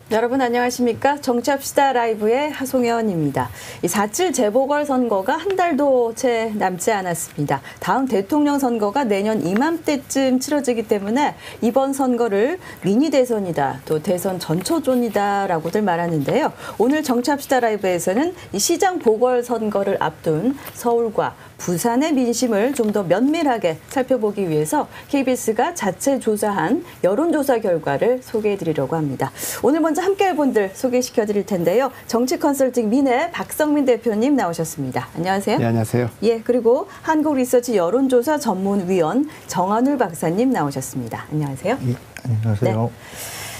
여러분 안녕하십니까? 정치합시다 라이브의 하송연입니다. 이 4.7 재보궐선거가 한 달도 채 남지 않았습니다. 다음 대통령 선거가 내년 이맘때쯤 치러지기 때문에 이번 선거를 미니 대선이다, 또 대선 전초전이다라고들 말하는데요. 오늘 정치합시다 라이브에서는 이 시장 보궐선거를 앞둔 서울과 부산의 민심을 좀 더 면밀하게 살펴보기 위해서 KBS가 자체 조사한 여론조사 결과를 소개해드리려고 합니다. 오늘 먼저 함께할 분들 소개시켜드릴 텐데요. 정치컨설팅 민의 박성민 대표님 나오셨습니다. 안녕하세요. 네, 안녕하세요. 예, 그리고 한국리서치 여론조사 전문위원 정한울 박사님 나오셨습니다. 안녕하세요. 예, 안녕하세요. 네.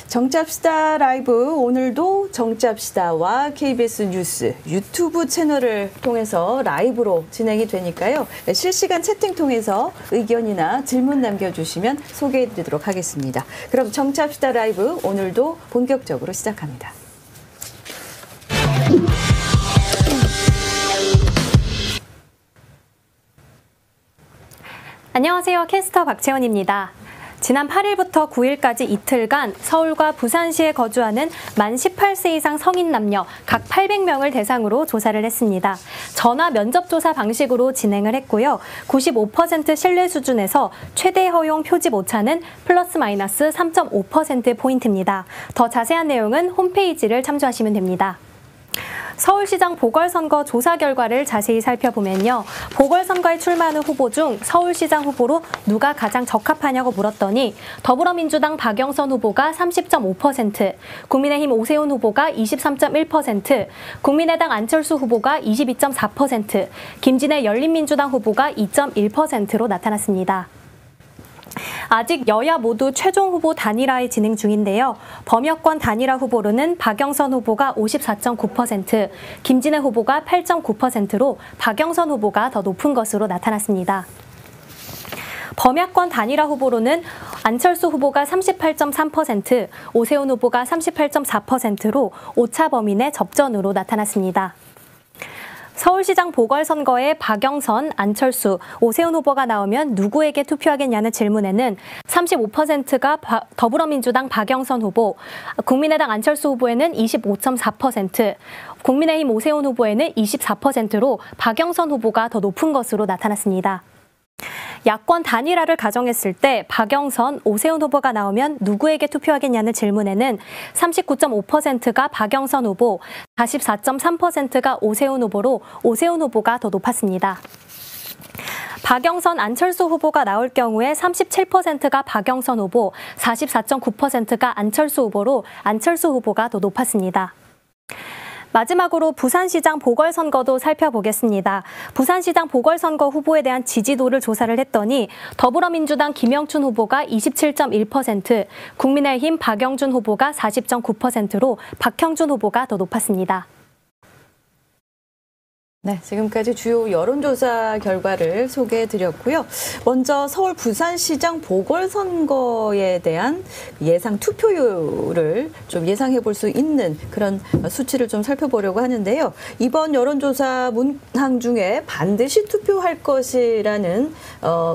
정치합시다 라이브, 오늘도 정치합시다와 KBS 뉴스 유튜브 채널을 통해서 라이브로 진행이 되니까요. 실시간 채팅 통해서 의견이나 질문 남겨주시면 소개해드리도록 하겠습니다. 그럼 정치합시다 라이브 오늘도 본격적으로 시작합니다. 안녕하세요. 캐스터 박채원입니다. 지난 8일부터 9일까지 이틀간 서울과 부산시에 거주하는 만 18세 이상 성인 남녀 각 800명을 대상으로 조사를 했습니다. 전화 면접 조사 방식으로 진행을 했고요. 95% 신뢰 수준에서 최대 허용 표집 오차는 플러스 마이너스 3.5%포인트입니다. 더 자세한 내용은 홈페이지를 참조하시면 됩니다. 서울시장 보궐선거 조사 결과를 자세히 살펴보면요. 보궐선거에 출마하는 후보 중 서울시장 후보로 누가 가장 적합하냐고 물었더니 더불어민주당 박영선 후보가 30.5%, 국민의힘 오세훈 후보가 23.1%, 국민의당 안철수 후보가 22.4%, 김진애 열린민주당 후보가 2.1%로 나타났습니다. 아직 여야 모두 최종 후보 단일화에 진행 중인데요. 범여권 단일화 후보로는 박영선 후보가 54.9%, 김진애 후보가 8.9%로 박영선 후보가 더 높은 것으로 나타났습니다. 범야권 단일화 후보로는 안철수 후보가 38.3%, 오세훈 후보가 38.4%로 오차 범위 내 접전으로 나타났습니다. 서울시장 보궐선거에 박영선, 안철수, 오세훈 후보가 나오면 누구에게 투표하겠냐는 질문에는 35%가 더불어민주당 박영선 후보, 국민의당 안철수 후보에는 25.4%, 국민의힘 오세훈 후보에는 24%로 박영선 후보가 더 높은 것으로 나타났습니다. 야권 단일화를 가정했을 때 박영선, 오세훈 후보가 나오면 누구에게 투표하겠냐는 질문에는 39.5%가 박영선 후보, 44.3%가 오세훈 후보로 오세훈 후보가 더 높았습니다. 박영선, 안철수 후보가 나올 경우에 37%가 박영선 후보, 44.9%가 안철수 후보로 안철수 후보가 더 높았습니다. 마지막으로 부산시장 보궐선거도 살펴보겠습니다. 부산시장 보궐선거 후보에 대한 지지도를 조사를 했더니 더불어민주당 김영춘 후보가 27.1%, 국민의힘 박영준 후보가 40.9%로 박형준 후보가 더 높았습니다. 네, 지금까지 주요 여론조사 결과를 소개해드렸고요. 먼저 서울 부산시장 보궐선거에 대한 예상 투표율을 좀 예상해 볼 수 있는 그런 수치를 좀 살펴보려고 하는데요. 이번 여론조사 문항 중에 반드시 투표할 것이라는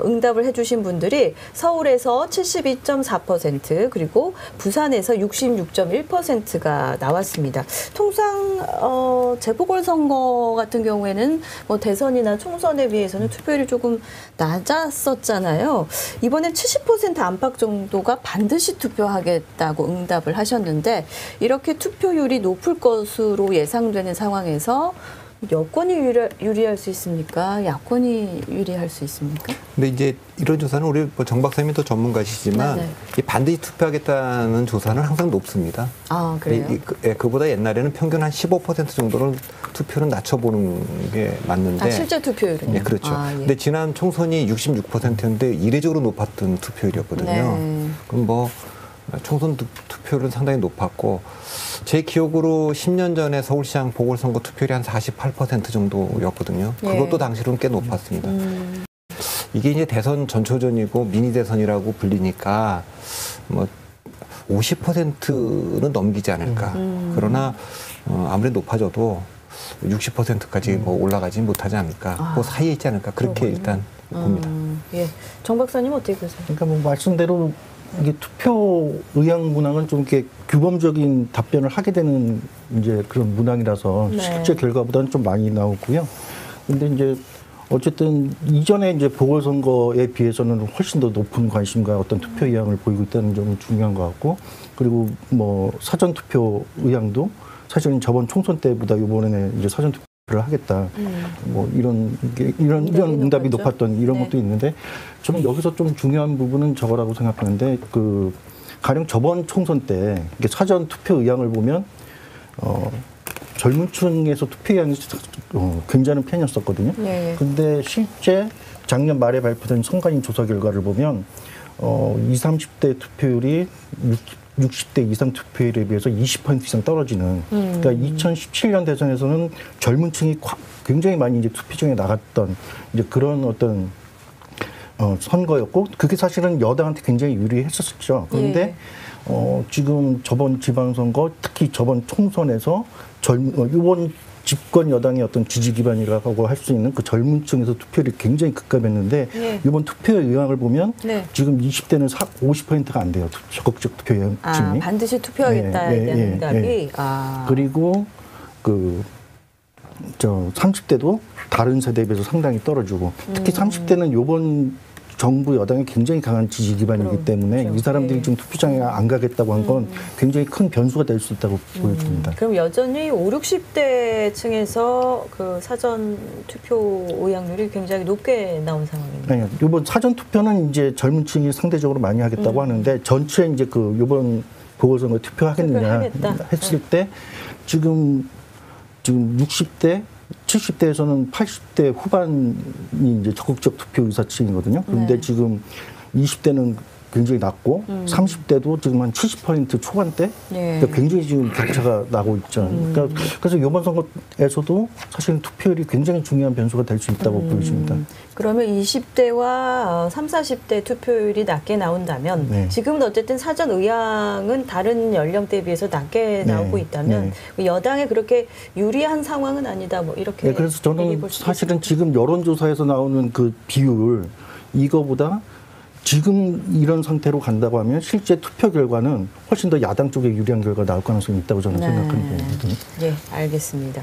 응답을 해주신 분들이 서울에서 72.4%, 그리고 부산에서 66.1%가 나왔습니다. 통상 재보궐선거 같은 경우에는 뭐 대선이나 총선에 비해서는 투표율이 조금 낮았었잖아요. 이번엔 70% 안팎 정도가 반드시 투표하겠다고 응답을 하셨는데, 이렇게 투표율이 높을 것으로 예상되는 상황에서 여권이 유리할 수 있습니까? 야권이 유리할 수 있습니까? 근데 이제 이런 조사는 우리 정 박사님이 더 전문가시지만 이 반드시 투표하겠다는 조사는 항상 높습니다. 아, 그래요? 그보다 옛날에는 평균 한 15% 정도는 투표는 낮춰보는 게 맞는데. 아, 실제 투표율은? 네, 그렇죠. 아, 예. 근데 지난 총선이 66%였는데 이례적으로 높았던 투표율이었거든요. 네. 그럼 뭐 총선 투표율은 상당히 높았고, 제 기억으로 10년 전에 서울시장 보궐선거 투표율이 한 48% 정도였거든요. 예. 그것도 당시로는 꽤 높았습니다. 이게 이제 대선 전초전이고 미니 대선이라고 불리니까 뭐 50%는 넘기지 않을까. 그러나 아무리 높아져도 60%까지 뭐 올라가지 못하지 않을까. 그 사이에 있지 않을까. 그렇게 그렇군요. 일단 봅니다. 예, 정 박사님 어떻게 보세요? 그러니까 뭐 말씀대로 이게 투표 의향 문항은 좀 이렇게 규범적인 답변을 하게 되는 이제 그런 문항이라서 네. 실제 결과보다는 좀 많이 나오고요. 근데 이제 어쨌든 이전에 이제 보궐선거에 비해서는 훨씬 더 높은 관심과 어떤 투표 의향을 보이고 있다는 점은 중요한 것 같고, 그리고 뭐 사전 투표 의향도 사실은 저번 총선 때보다 이번에는 이제 사전 투표를 하겠다. 뭐 이런 응답이 높았던 이런 네. 것도 있는데, 저는 여기서 좀 중요한 부분은 저거라고 생각하는데, 그 가령 저번 총선 때 이게 사전 투표 의향을 보면 젊은 층에서 투표 의향이 굉장히 편이었었거든요. 네. 근데 실제 작년 말에 발표된 선관위 조사 결과를 보면 20, 30대 투표율이 60대 이상 투표율에 비해서 20% 이상 떨어지는. 그러니까 2017년 대선에서는 젊은 층이 굉장히 많이 이제 투표장에 나갔던 이제 그런 어떤 선거였고, 그게 사실은 여당한테 굉장히 유리했었죠. 그런데 지금 저번 지방선거, 특히 저번 총선에서 이번 집권 여당의 어떤 지지 기반이라고 할 수 있는 그 젊은 층에서 투표율이 굉장히 급감했는데, 네. 이번 투표 의향을 보면 네. 지금 20대는 50%가 안 돼요. 적극적 투표 의향층이. 반드시 투표하겠다 이런 응답이. 그리고 그 30대도 다른 세대에 비해서 상당히 떨어지고, 특히 30대는 이번 정부 여당이 굉장히 강한 지지 기반이기 때문에 이 사람들이 지금 투표장에 안 가겠다고 한 건 굉장히 큰 변수가 될 수 있다고 보여집니다. 그럼 여전히 5, 60대 층에서 그 사전 투표 의향률이 굉장히 높게 나온 상황입니다. 아니요, 이번 사전 투표는 이제 젊은 층이 상대적으로 많이 하겠다고 하는데, 전체 이제 그 이번 보궐선거 투표하겠느냐 했을 때 지금 60대 70대에서는 80대 후반이 이제 적극적 투표 의사층이거든요. 그런데 네. 지금 20대는 굉장히 낮고 30대도 지금 한 70% 초반대. 네. 그러니까 굉장히 지금 격차가 나고 있죠. 그러니까 그래서 이번 선거에서도 사실은 투표율이 굉장히 중요한 변수가 될 수 있다고 보여집니다. 그러면 20대와 30, 40대 투표율이 낮게 나온다면 네. 지금은 어쨌든 사전 의향은 다른 연령대에 비해서 낮게 나오고 있다면 여당에 그렇게 유리한 상황은 아니다. 뭐 이렇게. 네, 그래서 저는 얘기해 볼 수도 사실은 있습니다. 지금 여론조사에서 나오는 그 비율, 이거보다 지금 이런 상태로 간다고 하면 실제 투표 결과는 훨씬 더 야당 쪽에 유리한 결과가 나올 가능성이 있다고 저는 생각하는 거거든요. 네, 알겠습니다.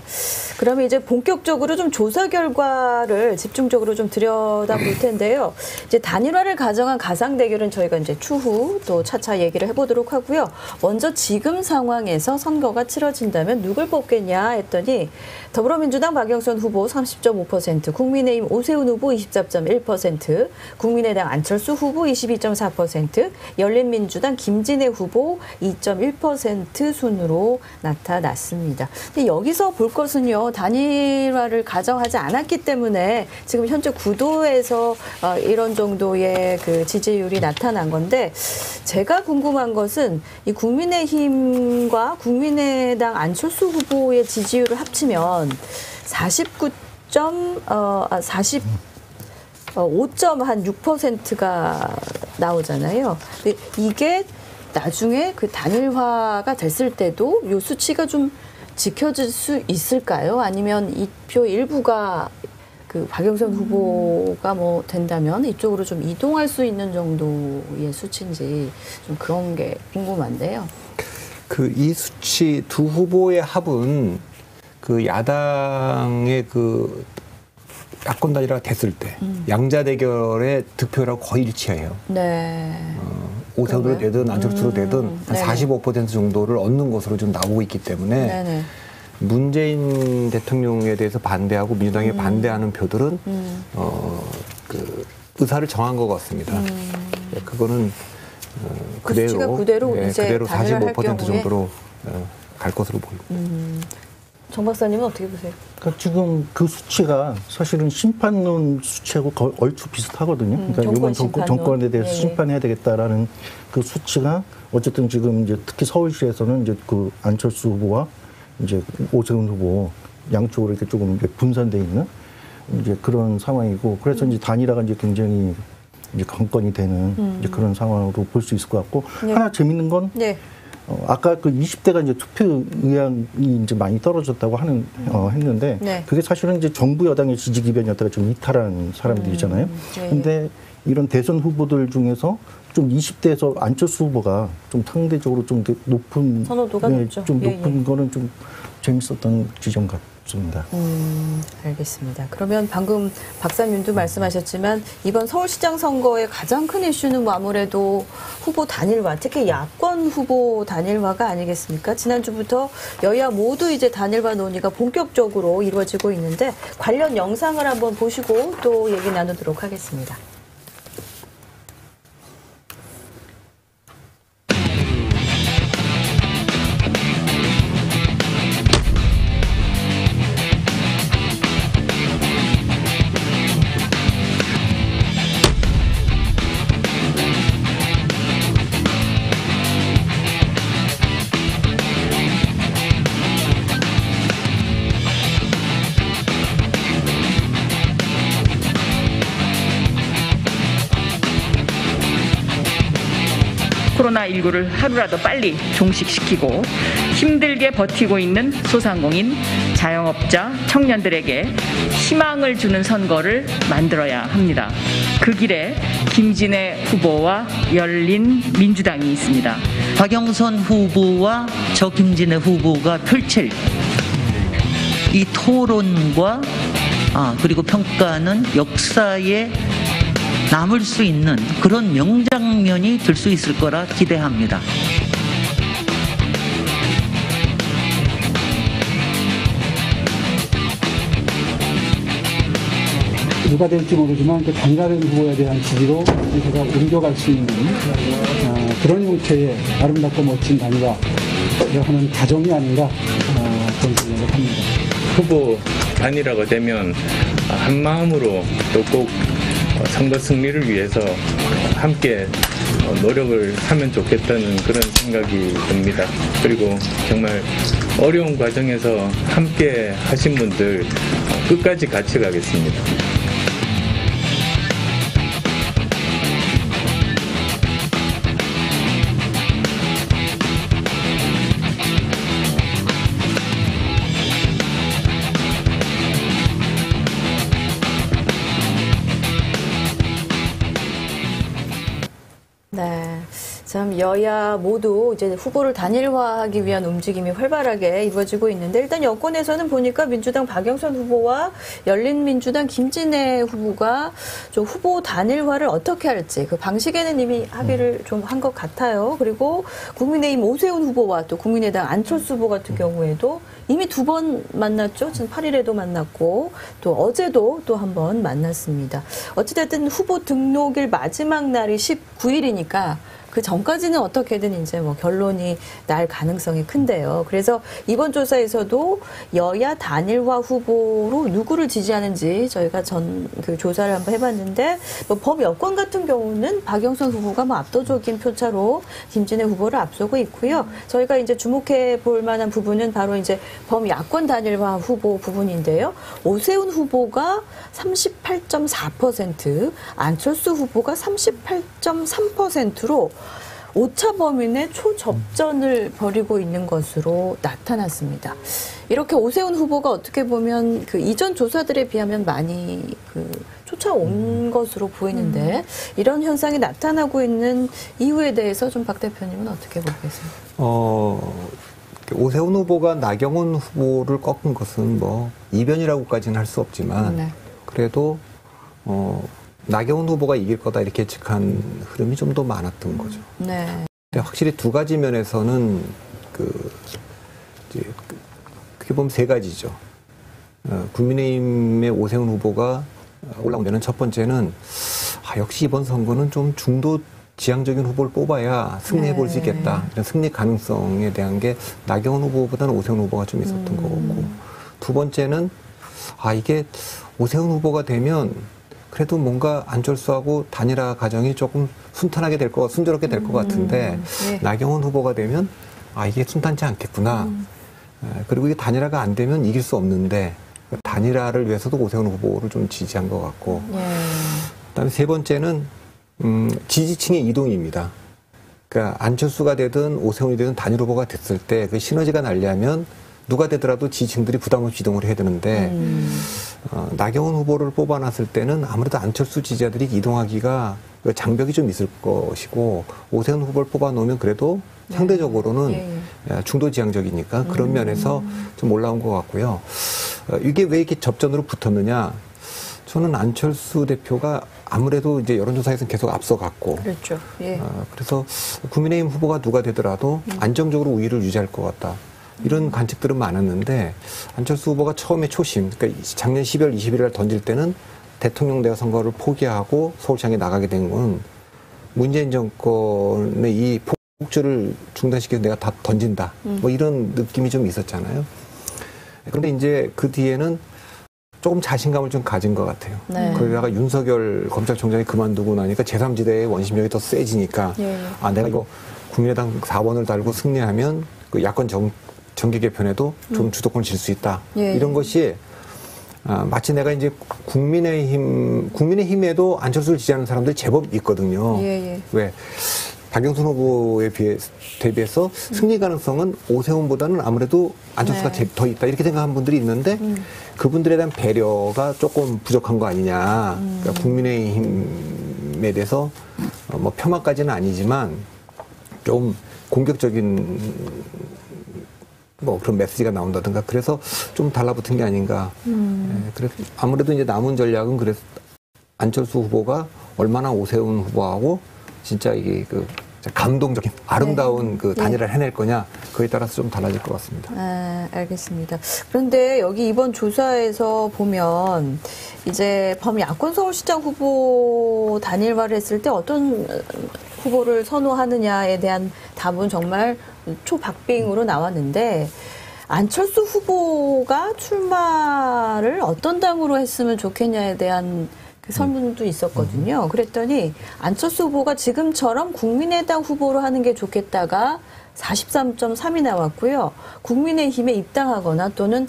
그러면 이제 본격적으로 좀 조사 결과를 집중적으로 좀 들여다볼 텐데요. 이제 단일화를 가정한 가상 대결은 저희가 이제 추후 또 차차 얘기를 해보도록 하고요. 먼저 지금 상황에서 선거가 치러진다면 누굴 뽑겠냐 했더니 더불어민주당 박영선 후보 30.5%, 국민의힘 오세훈 후보 24.1%, 국민의당 안철수 후보 22.4%, 열린민주당 김진애 후보 2.1% 순으로 나타났습니다. 근데 여기서 볼 것은요, 단일화를 가정하지 않았기 때문에 지금 현재 구도에서 이런 정도의 그 지지율이 나타난 건데, 제가 궁금한 것은 이 국민의힘과 국민의당 안철수 후보의 지지율을 합치면 5.6%가 나오잖아요. 근데 이게 나중에 그 단일화가 됐을 때도 이 수치가 좀 지켜질 수 있을까요? 아니면 이 표 일부가 그 박영선 후보가 뭐 된다면 이쪽으로 좀 이동할 수 있는 정도의 수치인지 좀 그런 게 궁금한데요. 그 이 수치 두 후보의 합은 그 야당의 그 야권 단일화가 됐을 때 양자 대결의 득표율하고 거의 일치해요. 네. 오세훈으로 내든 안철수로 내든 한 네네. 45% 정도를 얻는 것으로 좀 나오고 있기 때문에 네네. 문재인 대통령에 대해서 반대하고 민주당에 반대하는 표들은 그 의사를 정한 것 같습니다. 네, 그거는 그 수치가 그대로 이제 그대로 단일화할 45% 경우에 정도로 갈 것으로 보입니다. 정 박사님은 어떻게 보세요? 그러니까 지금 그 수치가 사실은 심판론 수치하고 얼추 비슷하거든요. 그러니까 정권 이번 심판론. 정권에 대해서 예, 예. 심판해야 되겠다라는 그 수치가 어쨌든 지금 이제 특히 서울시에서는 이제 그 안철수 후보와 이제 오세훈 후보 양쪽으로 이렇게 조금 이제 분산돼 있는 이제 그런 상황이고, 그래서 이제 단일화가 이제 굉장히 이제 관건이 되는 이제 그런 상황으로 볼 수 있을 것 같고, 네. 하나 재밌는 건 네. 아까 그 20대가 이제 투표 의향이 이제 많이 떨어졌다고 했는데, 네. 그게 사실은 이제 정부 여당의 지지 기반이었다가 좀 이탈한 사람들이잖아요. 예, 예. 근데 이런 대선 후보들 중에서 좀 20대에서 안철수 후보가 좀 상대적으로 좀 높은 선호도가 높죠. 좀 예, 높은 거는 좀 재밌었던 지점 같습니다. 알겠습니다. 그러면 방금 박사님도 말씀하셨지만 이번 서울시장 선거의 가장 큰 이슈는 뭐 아무래도 후보 단일화, 특히 야권 후보 단일화가 아니겠습니까? 지난주부터 여야 모두 이제 단일화 논의가 본격적으로 이루어지고 있는데 관련 영상을 한번 보시고 또 얘기 나누도록 하겠습니다. 코로나19를 하루라도 빨리 종식시키고 힘들게 버티고 있는 소상공인, 자영업자, 청년들에게 희망을 주는 선거를 만들어야 합니다. 그 길에 김진애 후보와 열린민주당이 있습니다. 박영선 후보와 저 김진애 후보가 펼칠 이 토론과 그리고 평가는 역사에 남을 수 있는 그런 명장면이 될 수 있을 거라 기대합니다. 누가 될지 모르지만 그 단일화된 후보에 대한 지지로 제가 옮겨갈 수 있는 그런 형태의 아름답고 멋진 단일화를 하는 과정이 아닌가 그런 생각을 합니다. 후보 단일화가 되면 한 마음으로 또 꼭 선거 승리를 위해서 함께 노력을 하면 좋겠다는 그런 생각이 듭니다. 그리고 정말 어려운 과정에서 함께 하신 분들 끝까지 같이 가겠습니다. 네. 참 여야 모두 이제 후보를 단일화하기 위한 움직임이 활발하게 이루어지고 있는데 일단 여권에서는 보니까 민주당 박영선 후보와 열린민주당 김진애 후보가 좀 후보 단일화를 어떻게 할지 그 방식에는 이미 합의를 좀 한 것 같아요. 그리고 국민의힘 오세훈 후보와 또 국민의당 안철수 후보 같은 경우에도 이미 2번 만났죠. 지금 8일에도 만났고 또 어제도 또 한 번 만났습니다. 어찌됐든 후보 등록일 마지막 날이 19일이니까 그 전까지는 어떻게든 이제 뭐 결론이 날 가능성이 큰데요. 그래서 이번 조사에서도 여야 단일화 후보로 누구를 지지하는지 저희가 그 조사를 한번 해봤는데 뭐 범여권 같은 경우는 박영선 후보가 뭐 압도적인 표차로 김진애 후보를 앞서고 있고요. 저희가 이제 주목해 볼 만한 부분은 바로 이제 범야권 단일화 후보 부분인데요. 오세훈 후보가 38.4%, 안철수 후보가 38.3%로 오차 범위 내 초접전을 벌이고 있는 것으로 나타났습니다. 이렇게 오세훈 후보가 어떻게 보면 그 이전 조사들에 비하면 많이 쫓아온 것으로 보이는데 이런 현상이 나타나고 있는 이유에 대해서 좀 박 대표님은 어떻게 보고 계세요? 오세훈 후보가 나경원 후보를 꺾은 것은 뭐 이변이라고까지는 할 수 없지만 네. 그래도 나경원 후보가 이길 거다 이렇게 예측한 흐름이 좀 더 많았던 거죠. 네. 근데 확실히 두 가지 면에서는 그게 보면 세 가지죠. 국민의힘의 오세훈 후보가 올라온 데는 첫 번째는 역시 이번 선거는 좀 중도 지향적인 후보를 뽑아야 승리해 볼 수 있겠다. 이런 승리 가능성에 대한 게 나경원 후보보다는 오세훈 후보가 좀 있었던 것 같고 두 번째는 이게 오세훈 후보가 되면 그래도 뭔가 안철수하고 단일화 과정이 조금 순탄하게 순조롭게 될 것 같은데 네. 나경원 후보가 되면 이게 순탄치 않겠구나. 그리고 이게 단일화가 안 되면 이길 수 없는데 단일화를 위해서도 오세훈 후보를 좀 지지한 것 같고 그다음에 세 번째는 지지층의 이동입니다. 그러니까 안철수가 되든 오세훈이 되든 단일 후보가 됐을 때 그 시너지가 나려면 누가 되더라도 지지층들이 부담 없이 이동을 해야 되는데 나경원 후보를 뽑아놨을 때는 아무래도 안철수 지지자들이 이동하기가 장벽이 좀 있을 것이고 오세훈 후보를 뽑아놓으면 그래도 상대적으로는 중도지향적이니까 그런 면에서 좀 올라온 것 같고요. 이게 왜 이렇게 접전으로 붙었느냐? 저는 안철수 대표가 아무래도 이제 여론조사에서는 계속 앞서갔고, 그렇죠. 예. 그래서 국민의힘 후보가 누가 되더라도 안정적으로 우위를 유지할 것 같다. 이런 관측들은 많았는데 안철수 후보가 처음에 초심, 그러니까 작년 12월 21일 던질 때는 대통령 대선 선거를 포기하고 서울시장에 나가게 된 건 문재인 정권의 이 폭주를 중단시켜서 내가 다 던진다. 뭐 이런 느낌이 좀 있었잖아요. 그런데 이제 그 뒤에는 조금 자신감을 좀 가진 것 같아요. 네. 그러다가 윤석열 검찰총장이 그만두고 나니까 제3지대의 원심력이 더 세지니까 내가 이거 국민의당 4번을 달고 승리하면 그 야권 정계 개편에도 좀 주도권을 질 수 있다. 이런 것이 마치 내가 이제 국민의힘에도 안철수를 지지하는 사람들이 제법 있거든요. 왜? 박영선 후보에 대비해서 승리 가능성은 오세훈보다는 아무래도 안철수가 더 있다. 이렇게 생각하는 분들이 있는데 그분들에 대한 배려가 조금 부족한 거 아니냐. 그러니까 국민의힘에 대해서 뭐 폄하까지는 아니지만 좀 공격적인 뭐 그런 메시지가 나온다든가 그래서 좀 달라붙은 게 아닌가. 그래서 아무래도 이제 남은 전략은 그래서 안철수 후보가 얼마나 오세훈 후보하고 진짜 이게 그 감동적인 아름다운 그 단일화를 해낼 거냐 그에 따라서 좀 달라질 것 같습니다. 알겠습니다. 그런데 여기 이번 조사에서 보면 이제 범야권 서울시장 후보 단일화를 했을 때 어떤 후보를 선호하느냐에 대한 답은 정말 초박빙으로 나왔는데 안철수 후보가 출마를 어떤 당으로 했으면 좋겠냐에 대한 그 설문도 있었거든요. 그랬더니 안철수 후보가 지금처럼 국민의당 후보로 하는 게 좋겠다가 43.3이 나왔고요. 국민의힘에 입당하거나 또는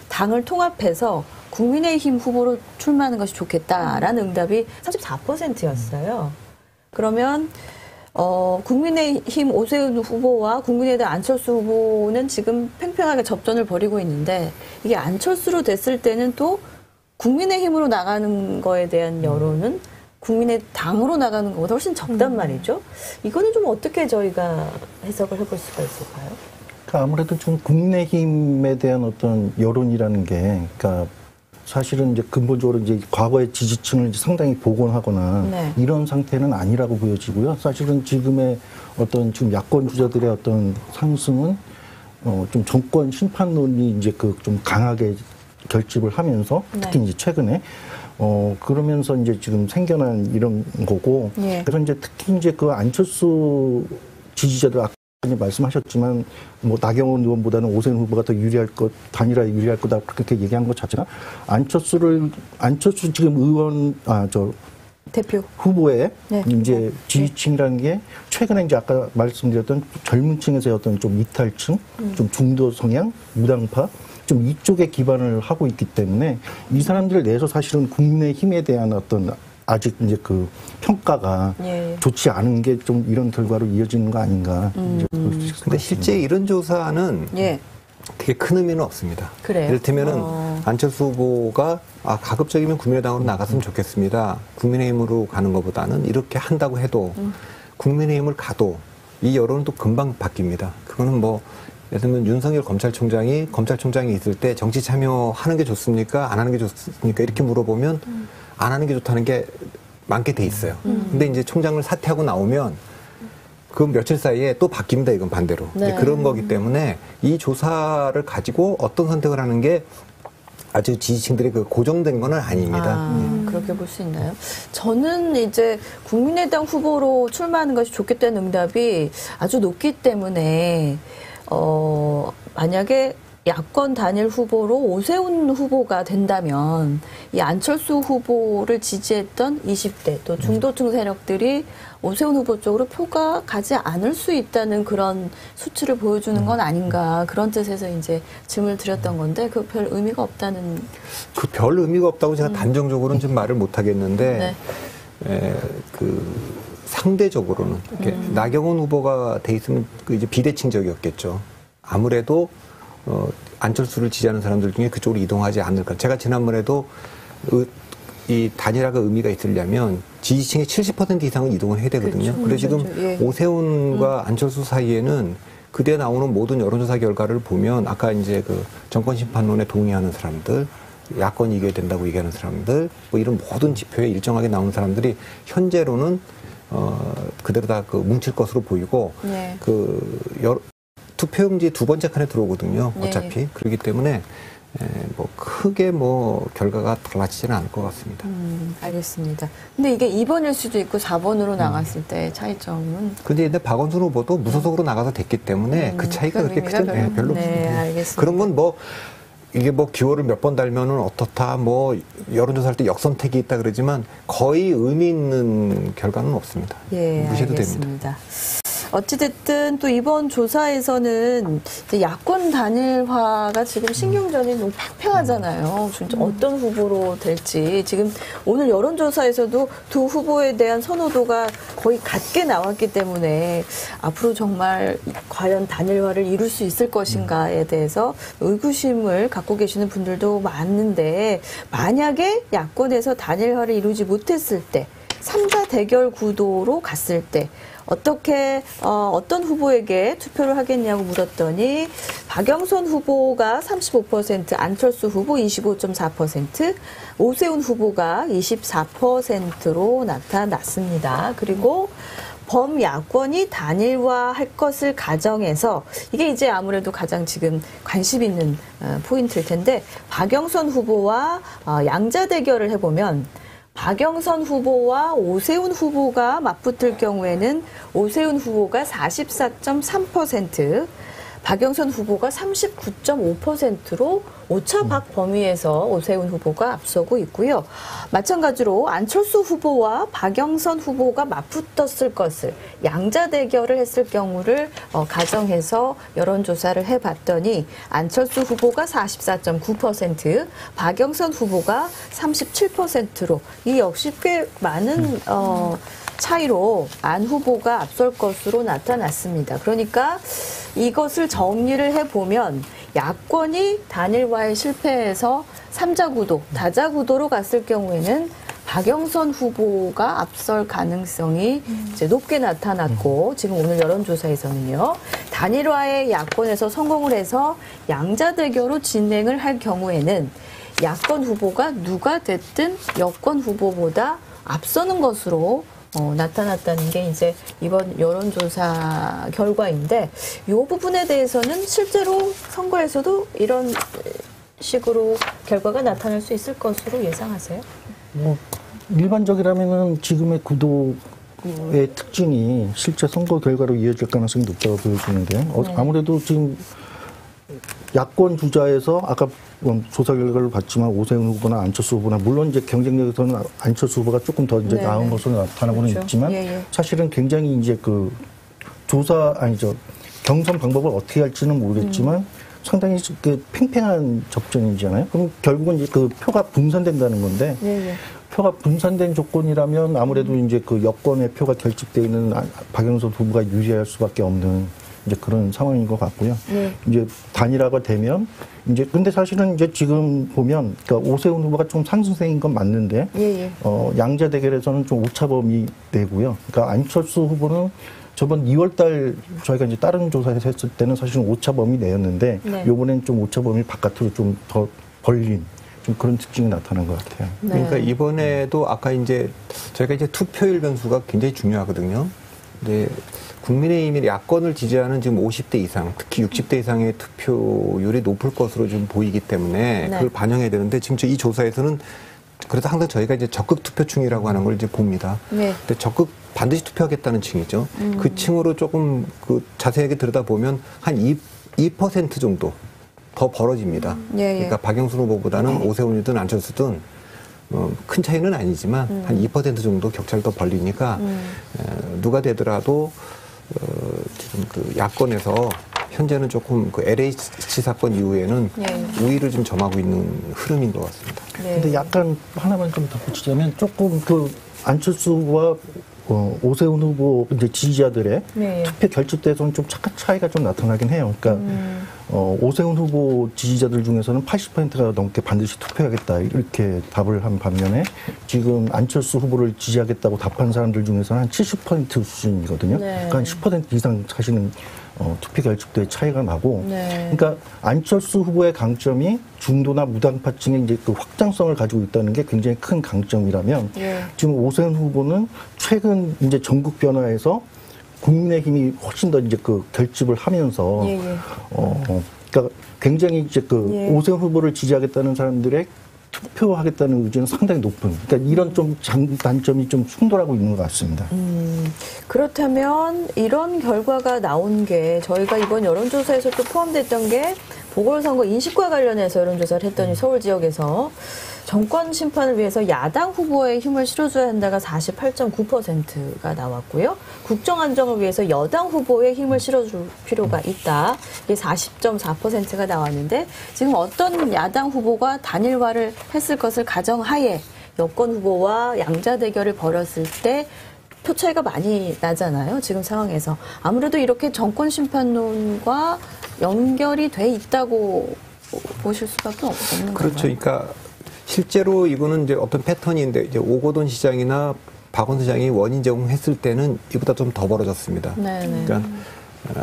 당을 통합해서 국민의힘 후보로 출마하는 것이 좋겠다라는 응답이 34%였어요. 그러면 국민의힘 오세훈 후보와 국민의당 안철수 후보는 지금 팽팽하게 접전을 벌이고 있는데 이게 안철수로 됐을 때는 또 국민의힘으로 나가는 거에 대한 여론은 국민의당으로 나가는 것보다 훨씬 적단 말이죠. 이거는 좀 어떻게 저희가 해석을 해볼 수가 있을까요? 그러니까 아무래도 좀 국민의힘에 대한 어떤 여론이라는 게, 그러니까 사실은 이제 근본적으로 이제 과거의 지지층을 상당히 복원하거나 이런 상태는 아니라고 보여지고요. 사실은 지금의 어떤 지금 야권 주자들의 어떤 상승은 좀 정권 심판론이 이제 그 좀 강하게 결집을 하면서 특히 이제 최근에 그러면서 이제 지금 생겨난 이런 거고 그래서 이제 특히 이제 그 안철수 지지자들 아까 말씀하셨지만 뭐 나경원 의원보다는 오세훈 후보가 더 유리할 것, 단일화에 유리할 거다 그렇게 얘기한 것 자체가 안철수 지금 의원 대표 후보의 이제 지지층이라는 게 최근에 이제 아까 말씀드렸던 젊은 층에서의 어떤 좀 이탈층, 좀 중도 성향, 무당파 좀 이쪽에 기반을 하고 있기 때문에 이 사람들 내에서 사실은 국민의힘에 대한 어떤 아직 이제 그 평가가 좋지 않은 게 좀 이런 결과로 이어지는 거 아닌가. 근데 실제 이런 조사는 되게 큰 의미는 없습니다. 그래요? 이를테면은 안철수 후보가 가급적이면 국민의당으로 나갔으면 좋겠습니다. 국민의힘으로 가는 것보다는 이렇게 한다고 해도 국민의힘을 가도 이 여론은 또 금방 바뀝니다. 그거는 뭐 예를 들면 윤석열 검찰총장이 있을 때 정치 참여하는 게 좋습니까? 안 하는 게 좋습니까? 이렇게 물어보면 안 하는 게 좋다는 게 많게 돼 있어요. 근데 이제 총장을 사퇴하고 나오면 그 며칠 사이에 또 바뀝니다. 이건 반대로. 그런 거기 때문에 이 조사를 가지고 어떤 선택을 하는 게 아주 지지층들의 그 고정된 건 아닙니다. 그렇게 볼 수 있나요? 저는 이제 국민의당 후보로 출마하는 것이 좋겠다는 응답이 아주 높기 때문에 만약에 야권 단일 후보로 오세훈 후보가 된다면 이 안철수 후보를 지지했던 20대 또 중도층 세력들이 오세훈 후보 쪽으로 표가 가지 않을 수 있다는 그런 수치를 보여주는 건 아닌가 그런 뜻에서 이제 질문을 드렸던 건데 그 별 의미가 없다는. 그 별 의미가 없다고 제가 단정적으로는 좀 말을 못 하겠는데 그 상대적으로는 나경원 후보가 돼 있으면 그 이제 비대칭적이었겠죠. 아무래도 안철수를 지지하는 사람들 중에 그쪽으로 이동하지 않을까. 제가 지난번에도 이 단일화가 의미가 있으려면 지지층의 70% 이상은 이동을 해야 되거든요. 그렇죠. 그래서 지금 예. 오세훈과 안철수 사이에는 그때 나오는 모든 여론조사 결과를 보면 아까 이제 그 정권 심판론에 동의하는 사람들, 야권이 이겨야 된다고 얘기하는 사람들, 뭐 이런 모든 지표에 일정하게 나오는 사람들이 현재로는 그대로 다 그 뭉칠 것으로 보이고 네. 투표용지 두 번째 칸에 들어오거든요. 네. 어차피 그렇기 때문에 뭐 크게 뭐 결과가 달라지지는 않을 것 같습니다. 알겠습니다. 근데 이게 2번일 수도 있고 4번으로 나갔을 때 차이점은 근데 박원순 후보도 무소속으로 나가서 됐기 때문에 그 차이가 그렇게 크지 않아요. 별로 네, 없습니다. 알겠습니다. 그런 건 뭐 이게 뭐 기호를 몇 번 달면은 어떻다 뭐 여론조사할 때 역선택이 있다 그러지만 거의 의미 있는 결과는 없습니다. 예, 무시해도 알겠습니다. 됩니다. 어찌됐든 또 이번 조사에서는 이제 야권 단일화가 지금 신경전이 너무 팽팽하잖아요. 진짜 어떤 후보로 될지. 지금 오늘 여론조사에서도 두 후보에 대한 선호도가 거의 같게 나왔기 때문에 앞으로 정말 과연 단일화를 이룰 수 있을 것인가에 대해서 의구심을 갖고 계시는 분들도 많은데 만약에 야권에서 단일화를 이루지 못했을 때 3자 대결 구도로 갔을 때 어떻게 어떤 후보에게 투표를 하겠냐고 물었더니 박영선 후보가 35%, 안철수 후보 25.4%, 오세훈 후보가 24%로 나타났습니다. 그리고 범야권이 단일화할 것을 가정해서 이게 이제 아무래도 가장 지금 관심 있는 포인트일 텐데 박영선 후보와 양자 대결을 해보면 박영선 후보와 오세훈 후보가 맞붙을 경우에는 오세훈 후보가 44.3%, 박영선 후보가 39.5%로 오차박 범위에서 오세훈 후보가 앞서고 있고요. 마찬가지로 안철수 후보와 박영선 후보가 맞붙었을 것을 양자 대결을 했을 경우를 가정해서 여론조사를 해봤더니 안철수 후보가 44.9%, 박영선 후보가 37%로 이 역시 꽤 많은 차이로 안 후보가 앞설 것으로 나타났습니다. 그러니까 이것을 정리를 해보면 야권이 단일화에 실패해서 3자 구도, 다자 구도로 갔을 경우에는 박영선 후보가 앞설 가능성이 이제 높게 나타났고 지금 오늘 여론조사에서는요. 단일화에 야권에서 성공을 해서 양자 대결로 진행을 할 경우에는 야권 후보가 누가 됐든 여권 후보보다 앞서는 것으로 나타났다는 게 이제 이번 여론조사 결과인데 이 부분에 대해서는 실제로 선거에서도 이런 식으로 결과가 나타날 수 있을 것으로 예상하세요? 뭐 일반적이라면은 지금의 구도의 특징이 실제 선거 결과로 이어질 가능성이 높다고 보여지는데요. 네. 아무래도 지금 야권 주자에서 아까 조사 결과를 봤지만 오세훈 후보나 안철수 후보나 물론 이제 경쟁력에서는 안철수 후보가 조금 더 이제 나은 것으로 나타나고는 그렇죠. 있지만 사실은 굉장히 이제 그 경선 방법을 어떻게 할지는 모르겠지만 상당히 그 팽팽한 접전이잖아요. 그럼 결국은 이제 그 표가 분산된다는 건데 표가 분산된 조건이라면 아무래도 이제 그 여권의 표가 결집되어 있는 박영선 후보가 유리할 수밖에 없는 이제 그런 상황인 것 같고요. 이제 단일화가 되면 이제 근데 사실은 이제 지금 보면 그러니까 오세훈 후보가 좀 상승세인 건 맞는데 양자 대결에서는 좀 오차범위 내고요. 그러니까 안철수 후보는 저번 2월달 저희가 이제 다른 조사에서 했을 때는 사실은 오차범위 내였는데 이번엔 좀 오차범위 바깥으로 좀 더 벌린 좀 그런 특징이 나타난 것 같아요. 그러니까 이번에도 아까 이제 저희가 이제 투표율 변수가 굉장히 중요하거든요. 근데 국민의힘이 야권을 지지하는 지금 50대 이상, 특히 60대 이상의 투표율이 높을 것으로 좀 보이기 때문에 그걸 반영해야 되는데 지금 이 조사에서는 그래도 항상 저희가 이제 적극 투표층이라고 하는 걸 이제 봅니다. 근데 적극 반드시 투표하겠다는 층이죠. 그 층으로 조금 그 자세하게 들여다보면 한 2% 정도 더 벌어집니다. 그러니까 박영순 후보보다는 오세훈이든 안철수든 큰 차이는 아니지만 한 2% 정도 격차를 더 벌리니까 누가 되더라도 지금 그 야권에서 현재는 조금 그 LH 사건 이후에는 우위를 좀 점하고 있는 흐름인 것 같습니다. 근데 약간 하나만 좀 덧붙이자면 조금 그 안철수 후보와 오세훈 후보 이제 지지자들의 투표 결집대에서는 좀 차이가 좀 나타나긴 해요. 그러니까 오세훈 후보 지지자들 중에서는 80%가 넘게 반드시 투표하겠다 이렇게 답을 한 반면에 지금 안철수 후보를 지지하겠다고 답한 사람들 중에서는 한 70% 수준이거든요. 네. 그러니까 한 10% 이상 사실은 투표 결집도의 차이가 나고, 네. 그러니까 안철수 후보의 강점이 중도나 무당파층의 이제 그 확장성을 가지고 있다는 게 굉장히 큰 강점이라면, 예. 지금 오세훈 후보는 최근 이제 전국 변화에서 국민의힘이 훨씬 더 이제 그 결집을 하면서, 예, 예. 그러니까 굉장히 이제 그 예. 오세훈 후보를 지지하겠다는 사람들의 투표하겠다는 의지는 상당히 높은, 그러니까 이런 좀 장단점이 좀 충돌하고 있는 것 같습니다. 그렇다면 이런 결과가 나온 게 저희가 이번 여론조사에서 또 포함됐던 게 보궐선거 인식과 관련해서 여론조사를 했더니 서울 지역에서 정권 심판을 위해서 야당 후보에 힘을 실어줘야 한다가 48.9%가 나왔고요. 국정 안정을 위해서 여당 후보에 힘을 실어줄 필요가 있다. 이게 40.4%가 나왔는데 지금 어떤 야당 후보가 단일화를 했을 것을 가정하에 여권 후보와 양자 대결을 벌였을 때 표 차이가 많이 나잖아요. 지금 상황에서. 아무래도 이렇게 정권 심판론과 연결이 돼 있다고 보실 수밖에 없는 거죠. 그렇죠. 그러니까 실제로 이거는 이제 어떤 패턴인데 이제 오거돈 시장이나 박원순 시장이 원인 제공했을 때는 이보다 좀 더 벌어졌습니다. 네네. 그러니까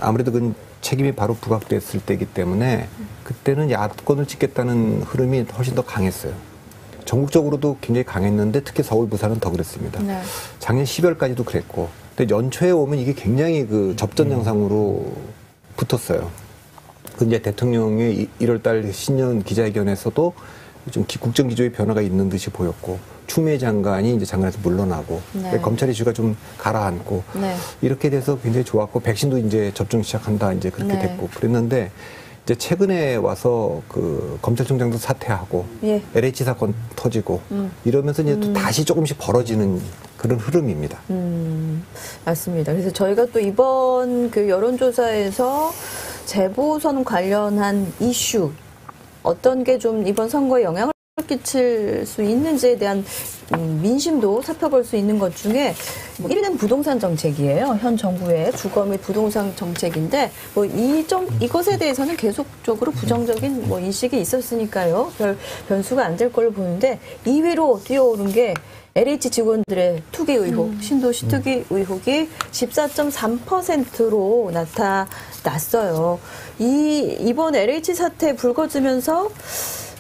아무래도 그 책임이 바로 부각됐을 때이기 때문에 그때는 야권을 찍겠다는 흐름이 훨씬 더 강했어요. 전국적으로도 굉장히 강했는데 특히 서울, 부산은 더 그랬습니다. 네. 작년 12월까지도 그랬고, 근데 연초에 오면 이게 굉장히 그 접전 양상으로 붙었어요. 그 이제 대통령의 1월달 신년 기자회견에서도 좀 국정 기조의 변화가 있는 듯이 보였고, 추미애 장관이 이제 장관에서 물러나고, 네. 검찰 이슈가 좀 가라앉고, 네. 이렇게 돼서 굉장히 좋았고, 백신도 이제 접종 시작한다, 이제 그렇게 네. 됐고, 그랬는데, 이제 최근에 와서 그 검찰총장도 사퇴하고, 예. LH 사건 터지고, 이러면서 이제 또 다시 조금씩 벌어지는 그런 흐름입니다. 맞습니다. 그래서 저희가 또 이번 그 여론조사에서 재보선 관련한 이슈, 어떤 게 좀 이번 선거에 영향을 끼칠 수 있는지에 대한 민심도 살펴볼 수 있는 것 중에 1위는 부동산 정책이에요. 현 정부의 주거 및 부동산 정책인데 이것에 대해서는 계속적으로 부정적인 인식이 있었으니까요. 별 변수가 안 될 걸로 보는데 2위로 뛰어오른 게 LH 직원들의 투기 의혹, 신도시 투기 의혹이 14.3%로 나타났어요. 이번 LH 사태 불거지면서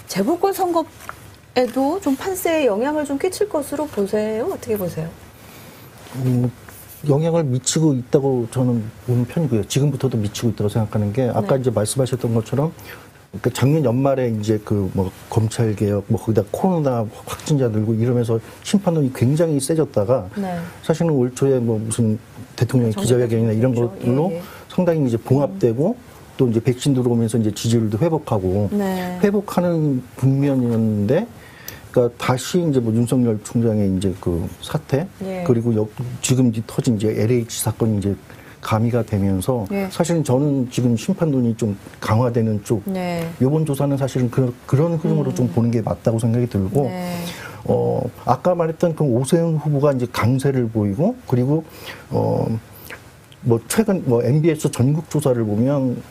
재보궐 선거에도 좀 판세에 영향을 좀 끼칠 것으로 보세요. 어떻게 보세요? 영향을 미치고 있다고 저는 보는 편이고요. 지금부터도 미치고 있다고 생각하는 게 아까 네. 이제 말씀하셨던 것처럼 그 작년 연말에 이제 그 뭐 검찰 개혁 거기다 코로나 확진자 늘고 이러면서 심판론이 굉장히 세졌다가 네. 사실은 올 초에 뭐 무슨 대통령 기자회견이나 이런 것들로 예, 예. 상당히 이제 봉합되고 또 이제 백신 들어오면서 이제 지지율도 회복하고 네. 회복하는 국면이었는데, 그러니까 다시 이제 뭐 윤석열 총장의 이제 그 사태 예. 그리고 지금 터진 이제 LH 사건이 이제 가미가 되면서 예. 사실은 저는 지금 심판론이 좀 강화되는 쪽. 네. 이번 조사는 사실은 그런 흐름으로 좀 보는 게 맞다고 생각이 들고, 네. 아까 말했던 그 오세훈 후보가 이제 강세를 보이고, 그리고 뭐 최근 뭐 MBS 전국 조사를 보면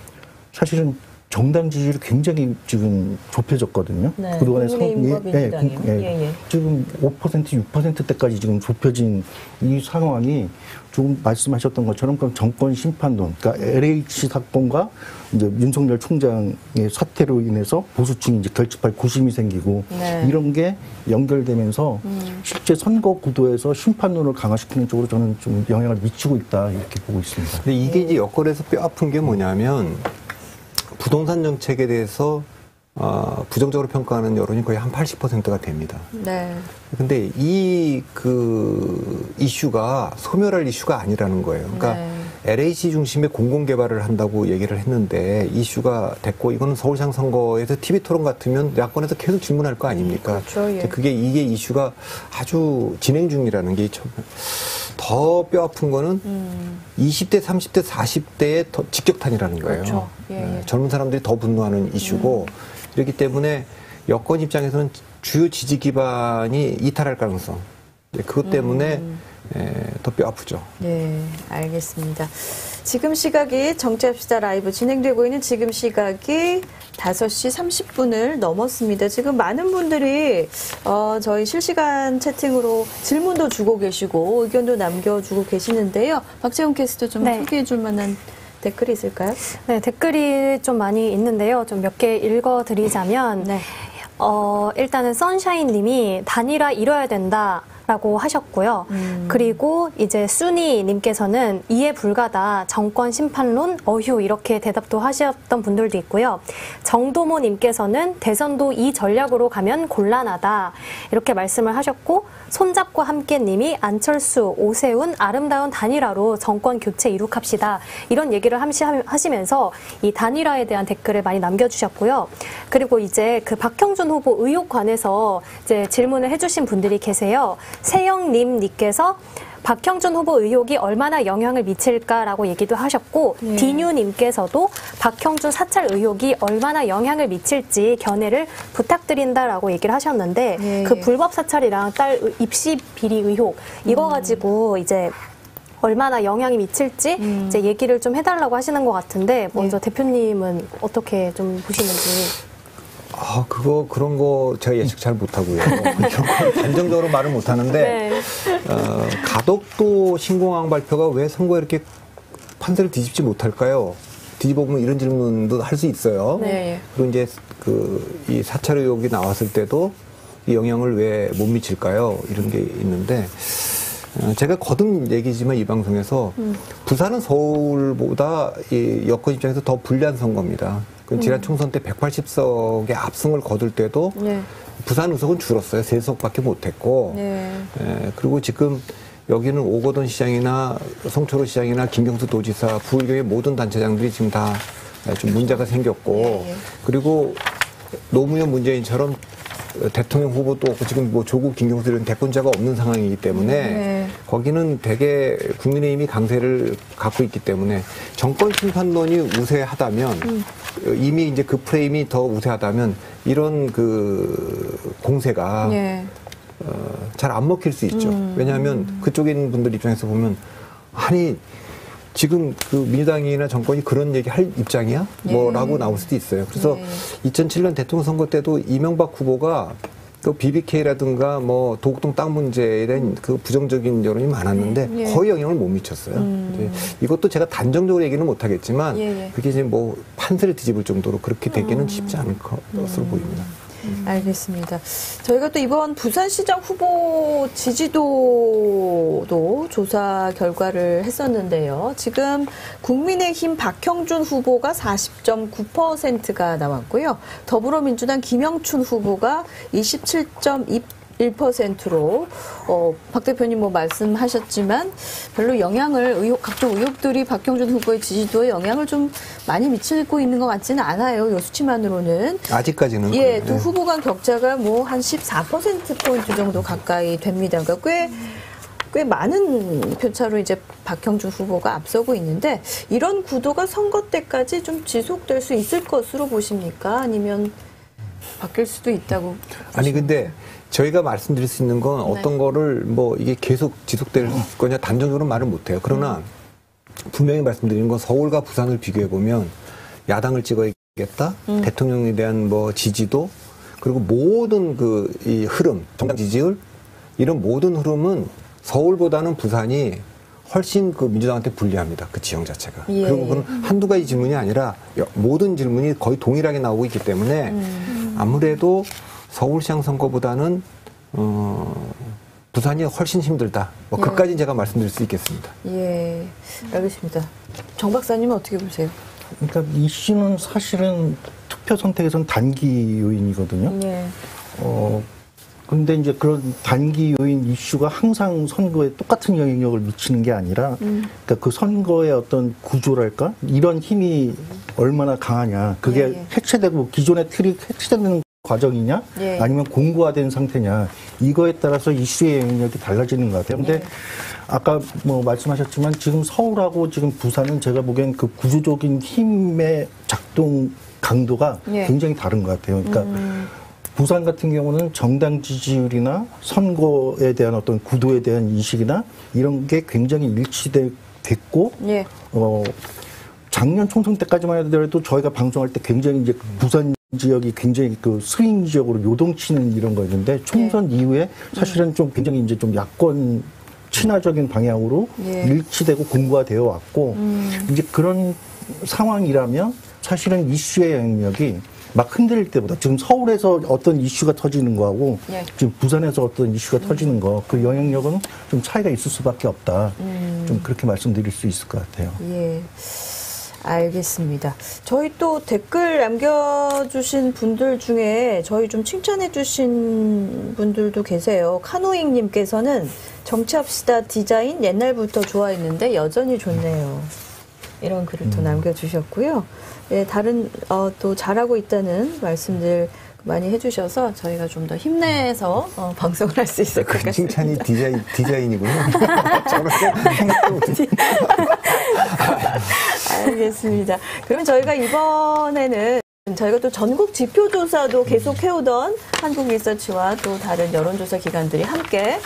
사실은 정당 지지율이 굉장히 지금 좁혀졌거든요. 네. 그동안에 국민의힘과 민주당이요. 예. 지금 5% 6%대까지 지금 좁혀진 이 상황이 조금 말씀하셨던 것처럼 그럼 정권 심판론, 그러니까 LH 사건과 이제 윤석열 총장의 사태로 인해서 보수층이 이제 결집할 고심이 생기고, 네. 이런 게 연결되면서 실제 선거 구도에서 심판론을 강화시키는 쪽으로 저는 좀 영향을 미치고 있다 이렇게 보고 있습니다. 근데 이게 이제 여권에서 뼈 아픈 게 뭐냐면, 부동산 정책에 대해서 부정적으로 평가하는 여론이 거의 한 80%가 됩니다. 네. 근데 그 이슈가 소멸할 이슈가 아니라는 거예요. 그러니까 네. LH 중심의 공공개발을 한다고 얘기를 했는데 이슈가 됐고, 이거는 서울시장 선거에서 TV 토론 같으면 야권에서 계속 질문할 거 아닙니까? 그렇죠. 예. 이게 이슈가 아주 진행 중이라는 게 더 뼈 아픈 거는 20대, 30대, 40대의 더 직격탄이라는 거예요. 그렇죠. 예, 예. 젊은 사람들이 더 분노하는 이슈고, 그렇기 때문에 여권 입장에서는 주요 지지 기반이 이탈할 가능성. 그것 때문에 더 뼈 아프죠. 네, 알겠습니다. 지금 시각이 정치합시다 라이브 진행되고 있는 지금 시각이 5시 30분을 넘었습니다. 지금 많은 분들이 저희 실시간 채팅으로 질문도 주고 계시고 의견도 남겨주고 계시는데요. 박재훈 캐스터 좀 네. 소개해 줄 만한 댓글이 있을까요? 네, 댓글이 좀 많이 있는데요. 좀 몇 개 읽어드리자면 네. 일단은 선샤인 님이 단일화 이뤄야 된다. 라고 하셨고요. 그리고 이제 순이 님께서는 이해 불가다, 정권 심판론, 어휴 이렇게 대답도 하셨던 분들도 있고요. 정도모 님께서는 대선도 이 전략으로 가면 곤란하다 이렇게 말씀을 하셨고, 손잡고 함께 님이 안철수, 오세훈 아름다운 단일화로 정권 교체 이룩합시다 이런 얘기를 하시면서 이 단일화에 대한 댓글을 많이 남겨주셨고요. 그리고 이제 그 박형준 후보 의혹 관해서 이제 질문을 해주신 분들이 계세요. 세영님께서 박형준 후보 의혹이 얼마나 영향을 미칠까라고 얘기도 하셨고, 네. 디뉴님께서도 박형준 사찰 의혹이 얼마나 영향을 미칠지 견해를 부탁드린다라고 얘기를 하셨는데, 네. 그 불법 사찰이랑 딸 입시 비리 의혹 이거 가지고 이제 얼마나 영향이 미칠지 이제 얘기를 좀 해달라고 하시는 것 같은데, 먼저 대표님은 어떻게 좀 보시는지. 그런 거 제가 예측 잘 못하고요. 이런 거 단정적으로 말을 못하는데, 네. 가덕도 신공항 발표가 왜 선거에 이렇게 판세를 뒤집지 못할까요? 뒤집어보면 이런 질문도 할 수 있어요. 네. 그리고 이제 이 사찰 의혹이 나왔을 때도 이 영향을 왜 못 미칠까요? 이런 게 있는데, 제가 거듭 얘기지만 이 방송에서 부산은 서울보다 이 여권 입장에서 더 불리한 선거입니다. 지난 총선 때 180석의 압승을 거둘 때도 네. 부산 의석은 줄었어요. 3석밖에 못했고, 네. 그리고 지금 여기는 오거돈 시장이나 송철호 시장이나 김경수 도지사, 부의교의 모든 단체장들이 지금 다 좀 문제가 생겼고, 그리고 노무현 문재인처럼 대통령 후보도 없고 지금 뭐 조국 김경수 이런 대권자가 없는 상황이기 때문에 거기는 대개 국민의힘이 강세를 갖고 있기 때문에 정권 심판론이 우세하다면 이미 이제 그 프레임이 더 우세하다면 이런 그 공세가 잘 안 먹힐 수 있죠. 왜냐하면 그쪽에 있는 분들 입장에서 보면 아니 지금 그 민주당이나 정권이 그런 얘기 할 입장이야? 뭐라고 나올 수도 있어요. 그래서 2007년 대통령 선거 때도 이명박 후보가 그 BBK라든가 뭐 도곡동 땅 문제에 대한 그 부정적인 여론이 많았는데 거의 영향을 못 미쳤어요. 이제 이것도 제가 단정적으로 얘기는 못 하겠지만 그게 이제 뭐 판세를 뒤집을 정도로 그렇게 되기는 쉽지 않을 것으로 보입니다. 알겠습니다. 저희가 또 이번 부산시장 후보 지지도도 조사 결과를 했었는데요. 지금 국민의힘 박형준 후보가 40.9%가 나왔고요. 더불어민주당 김영춘 후보가 27.1%로 박 대표님 뭐 말씀하셨지만 별로 각종 의혹들이 박형준 후보의 지지도에 영향을 좀 많이 미치고 있는 것 같지는 않아요. 이 수치만으로는. 아직까지는. 두 후보 간 격차가 뭐 한 14%포인트 정도 가까이 됩니다. 그러니까 꽤 많은 표차로 이제 박형준 후보가 앞서고 있는데, 이런 구도가 선거 때까지 좀 지속될 수 있을 것으로 보십니까? 아니면 바뀔 수도 있다고? 아니 근데 저희가 말씀드릴 수 있는 건 어떤 거를 뭐 이게 계속 지속될 거냐 단정적으로 말을 못해요. 그러나 분명히 말씀드리는 건 서울과 부산을 비교해 보면 야당을 찍어야겠다, 대통령에 대한 뭐 지지도, 그리고 모든 이 흐름, 정당 지지율 이런 모든 흐름은 서울보다는 부산이 훨씬 그 민주당한테 불리합니다. 그 지형 자체가. 그리고 그건 한두 가지 질문이 아니라 모든 질문이 거의 동일하게 나오고 있기 때문에 아무래도 서울시장 선거보다는 부산이 훨씬 힘들다. 뭐 그까지는 제가 말씀드릴 수 있겠습니다. 예, 알겠습니다. 정 박사님은 어떻게 보세요? 그러니까 이슈는 사실은 투표 선택에서는 단기 요인이거든요. 근데 이제 그런 단기 요인 이슈가 항상 선거에 똑같은 영향력을 미치는 게 아니라, 그러니까 그 선거의 어떤 구조랄까? 이런 힘이 얼마나 강하냐. 그게 해체되고 기존의 틀이 해체되는 과정이냐? 아니면 공고화된 상태냐. 이거에 따라서 이슈의 영향력이 달라지는 것 같아요. 근데 아까 뭐 말씀하셨지만 지금 서울하고 지금 부산은 제가 보기엔 그 구조적인 힘의 작동 강도가 굉장히 다른 것 같아요. 그러니까 부산 같은 경우는 정당 지지율이나 선거에 대한 어떤 구도에 대한 인식이나 이런 게 굉장히 일치됐고, 예. 작년 총선 때까지만 하더라도 저희가 방송할 때 굉장히 이제 부산 지역이 굉장히 그 스윙 지역으로 요동치는 이런 거였는데 총선 이후에 사실은 좀 굉장히 이제 좀 야권 친화적인 방향으로 일치되고 공고화되어 왔고 이제 그런 상황이라면 사실은 이슈의 영향력이 막 흔들릴 때보다 지금 서울에서 어떤 이슈가 터지는 거하고 지금 부산에서 어떤 이슈가 터지는 거 그 영향력은 좀 차이가 있을 수밖에 없다. 좀 그렇게 말씀드릴 수 있을 것 같아요. 예. 알겠습니다. 저희 또 댓글 남겨주신 분들 중에 저희 좀 칭찬해주신 분들도 계세요. 카노잉님께서는 정치합시다 디자인 옛날부터 좋아했는데 여전히 좋네요. 이런 글을 또 남겨주셨고요. 예, 다른 또 잘하고 있다는 말씀들 많이 해주셔서 저희가 좀 더 힘내서 방송을 할 수 있을 것 같습니다. 칭찬이 디자인이군요. 알겠습니다. 그러면 저희가 이번에는 저희가 또 전국 지표조사도 계속 해오던 한국리서치와 또 다른 여론조사 기관들이 함께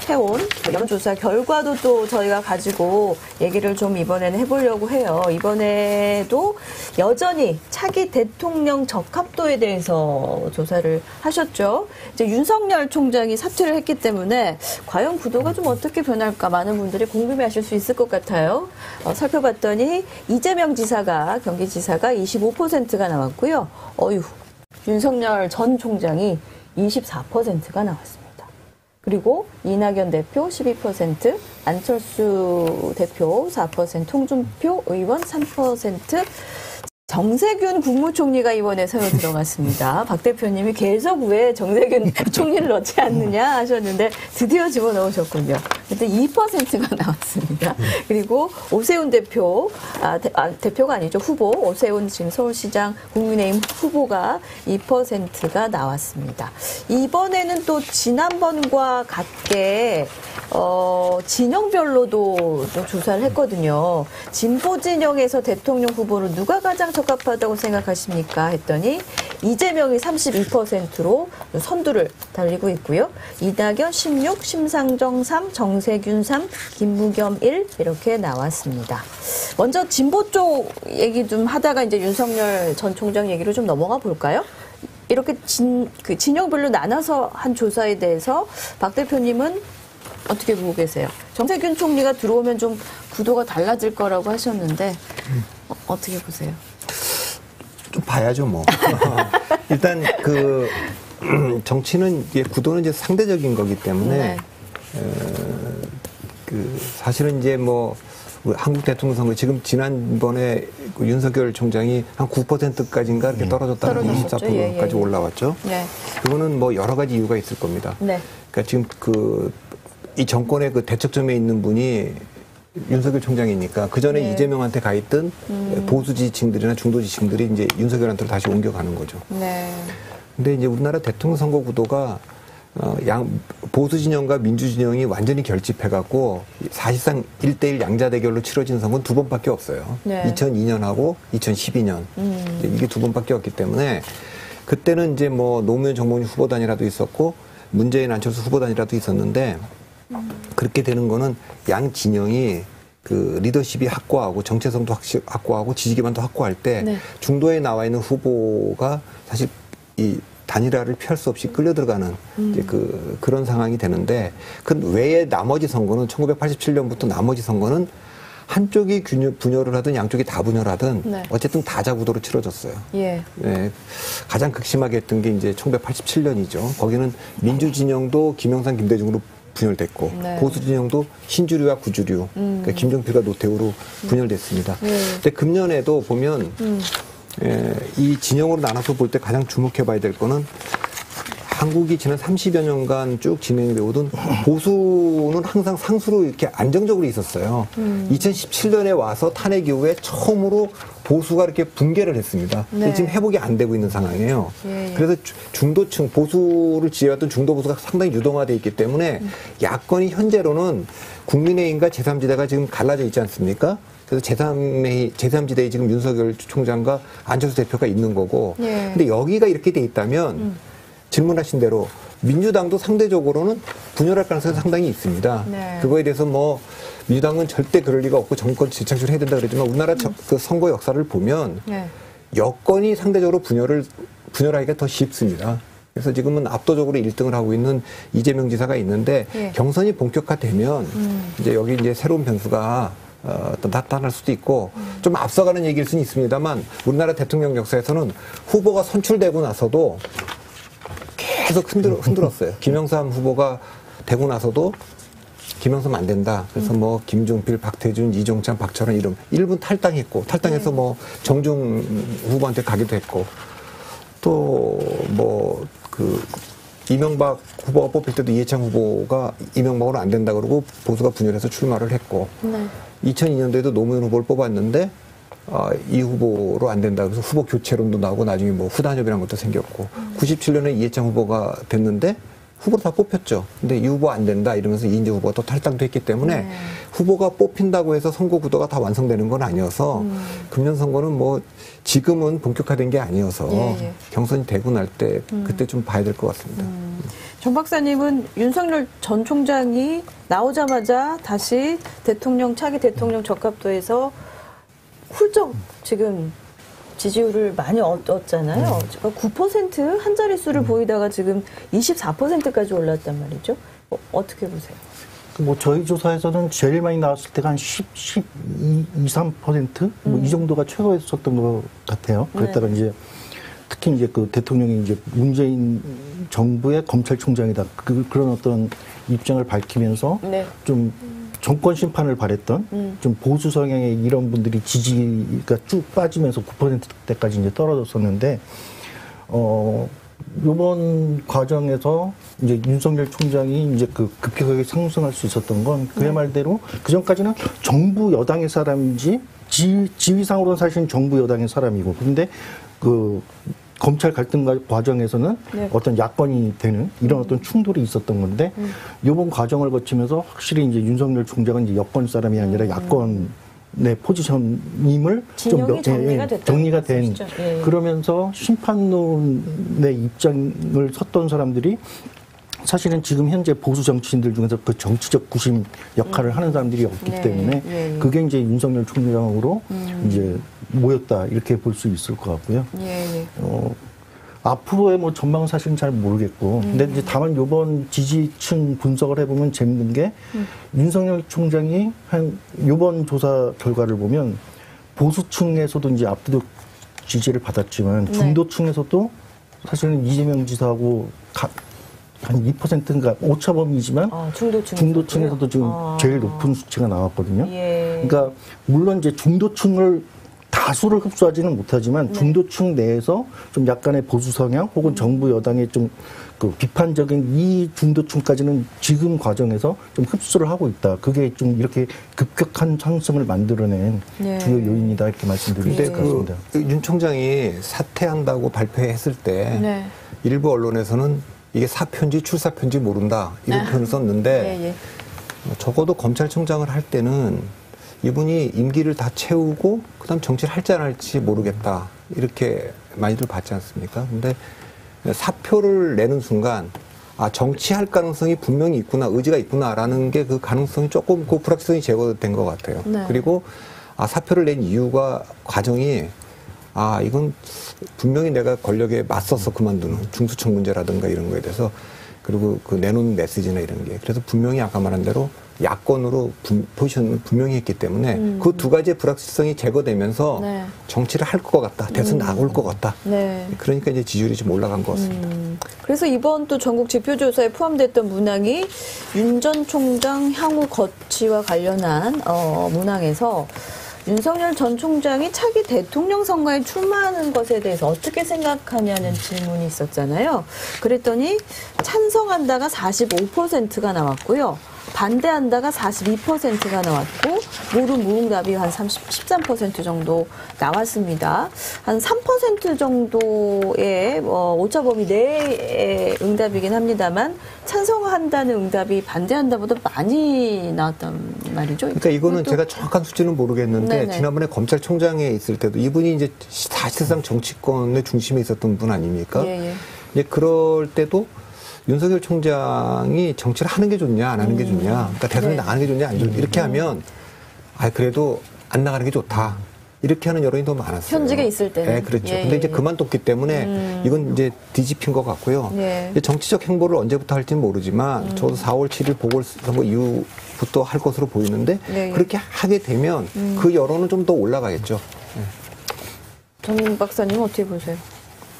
해온 여론조사 결과도 또 저희가 가지고 얘기를 좀 이번에는 해보려고 해요. 이번에도 여전히 차기 대통령 적합도에 대해서 조사를 하셨죠. 이제 윤석열 총장이 사퇴를 했기 때문에 과연 구도가 좀 어떻게 변할까 많은 분들이 궁금해하실 수 있을 것 같아요. 살펴봤더니 이재명 지사가 경기지사가 25%가 나왔고요. 윤석열 전 총장이 24%가 나왔습니다. 그리고 이낙연 대표 12%, 안철수 대표 4%, 홍준표 의원 3%, 정세균 국무총리가 이번에 새로 들어갔습니다. 박 대표님이 계속 왜 정세균 총리를 넣지 않느냐 하셨는데 드디어 집어넣으셨군요. 그때 2%가 나왔습니다. 그리고 오세훈 대표, 대표가 아니죠. 후보. 오세훈 지금 서울시장 국민의힘 후보가 2%가 나왔습니다. 이번에는 또 지난번과 같게 진영별로도 또 조사를 했거든요. 진보 진영에서 대통령 후보로 누가 가장 적합하다고 생각하십니까? 했더니 이재명이 32%로 선두를 달리고 있고요. 이낙연 16, 심상정 3, 정세균 3, 김무겸 1 이렇게 나왔습니다. 먼저 진보 쪽 얘기 좀 하다가 이제 윤석열 전 총장 얘기로 좀 넘어가 볼까요? 이렇게 진영별로 나눠서 한 조사에 대해서 박 대표님은 어떻게 보고 계세요? 정세균 총리가 들어오면 좀 구도가 달라질 거라고 하셨는데 어떻게 보세요? 좀 봐야죠, 뭐. 일단 정치는 이제 구도는 이제 상대적인 거기 때문에 사실은 이제 뭐 한국 대통령 선거 지금 지난번에 윤석열 총장이 한 9%까지인가 이렇게 떨어졌다가 24%까지 올라왔죠. 네. 그거는 뭐 여러 가지 이유가 있을 겁니다. 네. 그러니까 지금 이 정권의 그 대척점에 있는 분이 윤석열 총장이니까 그 전에 이재명한테 가 있던 보수 지지층들이나 중도 지지층들이 이제 윤석열한테로 다시 옮겨가는 거죠. 네. 근데 이제 우리나라 대통령 선거 구도가 보수 진영과 민주 진영이 완전히 결집해갖고 사실상 1대1 양자 대결로 치러진 선거는 두 번밖에 없어요. 네. 2002년하고 2012년 이게 두 번밖에 없기 때문에 그때는 이제 뭐 노무현 정몽준 후보 단이라도 있었고 문재인 안철수 후보 단이라도 있었는데 그렇게 되는 거는 양 진영이 그 리더십이 확고하고 정체성도 확고하고 지지 기반도 확고할 때 중도에 나와 있는 후보가 사실 이 단일화를 피할 수 없이 끌려 들어가는 이제 그런 상황이 되는데 그 외에 나머지 선거는 1987년부터 나머지 선거는 한쪽이 분열을 하든 양쪽이 다 분열을 하든 어쨌든 다자구도로 치러졌어요. 예. 네. 가장 극심하게 했던 게 이제 1987년이죠. 거기는 민주 진영도 김영삼, 김대중으로 분열됐고 보수 진영도 신주류와 구주류, 그러니까 김종필과 노태우로 분열됐습니다. 근데 금년에도 보면 이 진영으로 나눠서 볼 때 가장 주목해봐야 될 거는 한국이 지난 30여 년간 쭉 진행돼 오던 보수는 항상 상수로 이렇게 안정적으로 있었어요. 2017년에 와서 탄핵 이후에 처음으로 보수가 이렇게 붕괴를 했습니다. 근데 지금 회복이 안 되고 있는 상황이에요. 그래서 중도층, 보수를 지지해왔던 중도 보수가 상당히 유동화되어 있기 때문에 야권이 현재로는 국민의힘과 제3지대가 지금 갈라져 있지 않습니까? 그래서 제3지대에 지금 윤석열 총장과 안철수 대표가 있는 거고. 근데 여기가 이렇게 돼 있다면 질문하신 대로 민주당도 상대적으로는 분열할 가능성이 상당히 있습니다. 네. 그거에 대해서 뭐 민주당은 절대 그럴 리가 없고 정권 재창출을 해야 된다 그러지만 우리나라 그 선거 역사를 보면 네. 여권이 상대적으로 분열하기가 더 쉽습니다. 그래서 지금은 압도적으로 1등을 하고 있는 이재명 지사가 있는데 예. 경선이 본격화되면 이제 여기 이제 새로운 변수가 또 나타날 수도 있고 좀 앞서가는 얘기일 수는 있습니다만 우리나라 대통령 역사에서는 후보가 선출되고 나서도 계속 흔들었어요. 김영삼 후보가 되고 나서도 김영삼 안 된다. 그래서 뭐 김종필, 박태준, 이종찬, 박철원 이름 1분 탈당해서 뭐 정중 후보한테 가기도 했고 또 뭐 그 이명박 후보가 뽑힐 때도 이해창 후보가 이명박으로 안 된다 그러고 보수가 분열해서 출마를 했고 2002년도에도 노무현 후보를 뽑았는데 이 후보로 안 된다 그래서 후보 교체론도 나오고 나중에 뭐 후단협이라는 것도 생겼고 97년에 이해창 후보가 됐는데 후보로 다 뽑혔죠. 근데 이 후보 안 된다 이러면서 이인재 후보가 또 탈당도 했기 때문에 후보가 뽑힌다고 해서 선거 구도가 다 완성되는 건 아니어서 금년 선거는 뭐 지금은 본격화된 게 아니어서 경선이 되고 날 때 그때 좀 봐야 될 것 같습니다. 정 박사님은 윤석열 전 총장이 나오자마자 다시 차기 대통령 적합도에서 훌쩍 지금 지지율을 많이 얻었잖아요. 9% 한 자릿수를 보이다가 지금 24%까지 올랐단 말이죠. 어떻게 보세요? 뭐 저희 조사에서는 제일 많이 나왔을 때가 한 12, 3%? 뭐 이 정도가 최고였었던 것 같아요. 그랬다가 이제 특히 이제 그 대통령이 이제 문재인 정부의 검찰총장이다. 그런 어떤 입장을 밝히면서 좀 정권 심판을 바랬던 좀 보수 성향의 이런 분들이 지지가 쭉 빠지면서 9%대까지 이제 떨어졌었는데 요번 과정에서 이제 윤석열 총장이 이제 그 급격하게 상승할 수 있었던 건 그의 말대로 그 전까지는 정부 여당의 사람인지 지위상으로는 사실은 정부 여당의 사람이고 근데 그 검찰 갈등 과정에서는 어떤 야권이 되는 이런 어떤 충돌이 있었던 건데 이번 과정을 거치면서 확실히 이제 윤석열 총장은 이제 여권 사람이 아니라 야권의 포지션임을 좀 정리가 된 그러면서 심판론의 입장을 섰던 사람들이 사실은 지금 현재 보수 정치인들 중에서 그 정치적 구심 역할을 하는 사람들이 없기 때문에 그게 이제 윤석열 총장으로 이제 모였다 이렇게 볼 수 있을 것 같고요. 앞으로의 뭐 전망은 사실은 잘 모르겠고, 근데 이제 다만 요번 지지층 분석을 해보면 재밌는 게 윤석열 총장이 한 요번 조사 결과를 보면 보수층에서도 이제 압도적 지지를 받았지만 중도층에서도 사실은 이재명 지사하고 한 2%인가 오차범위지만 중도층에서도 지금 제일 높은 수치가 나왔거든요. 그러니까 물론 이제 중도층을 다수를 흡수하지는 못하지만 중도층 내에서 좀 약간의 보수 성향 혹은 정부 여당의 좀 그 비판적인 이 중도층까지는 지금 과정에서 좀 흡수를 하고 있다. 그게 좀 이렇게 급격한 상승을 만들어낸 주요 요인이다 이렇게 말씀드릴 수 있을 것 같습니다. 윤 총장이 사퇴한다고 발표했을 때 일부 언론에서는 이게 사표인지 출사표인지 모른다 이런 표현을 썼는데 적어도 검찰총장을 할 때는 이분이 임기를 다 채우고 그다음 정치를 할지 안 할지 모르겠다 이렇게 많이들 받지 않습니까? 근데 사표를 내는 순간 정치할 가능성이 분명히 있구나 의지가 있구나라는 게 그 가능성이 조금 그 불확실성이 제거된 것 같아요. 그리고 사표를 낸 이유가 과정이 이건 분명히 내가 권력에 맞서서 그만두는 중수청 문제라든가 이런 거에 대해서 그리고 그 내놓은 메시지나 이런 게 그래서 분명히 아까 말한 대로 야권으로 포지션을 분명히 했기 때문에 그 두 가지의 불확실성이 제거되면서 정치를 할 것 같다. 대선 나올 것 같다. 그러니까 이제 지지율이 좀 올라간 것 같습니다. 그래서 이번 또 전국 지표조사에 포함됐던 문항이 윤 전 총장 향후 거취와 관련한 문항에서 윤석열 전 총장이 차기 대통령 선거에 출마하는 것에 대해서 어떻게 생각하냐는 질문이 있었잖아요. 그랬더니 찬성한다가 45%가 나왔고요. 반대한다가 42%가 나왔고 무응답이 한 13% 정도 나왔습니다. 한 3% 정도의 오차범위 내의 응답이긴 합니다만 찬성한다는 응답이 반대한다보다 많이 나왔단 말이죠. 그러니까 이거는 제가 정확한 수치는 모르겠는데 지난번에 검찰총장에 있을 때도 이분이 이제 사실상 정치권의 중심에 있었던 분 아닙니까? 이제 그럴 때도 윤석열 총장이 정치를 하는 게 좋냐 안 하는 게 좋냐, 그러니까 대선에 나가는 게 좋냐 안 좋냐 이렇게 하면 그래도 안 나가는 게 좋다. 이렇게 하는 여론이 더 많았어요. 현직에 있을 때는. 네, 그렇죠. 근데 이제 그만뒀기 때문에 이건 이제 뒤집힌 것 같고요. 이제 정치적 행보를 언제부터 할지는 모르지만 저도 4월 7일 보궐선거 이후부터 할 것으로 보이는데 그렇게 하게 되면 그 여론은 좀 더 올라가겠죠. 전 박사님 어떻게 보세요?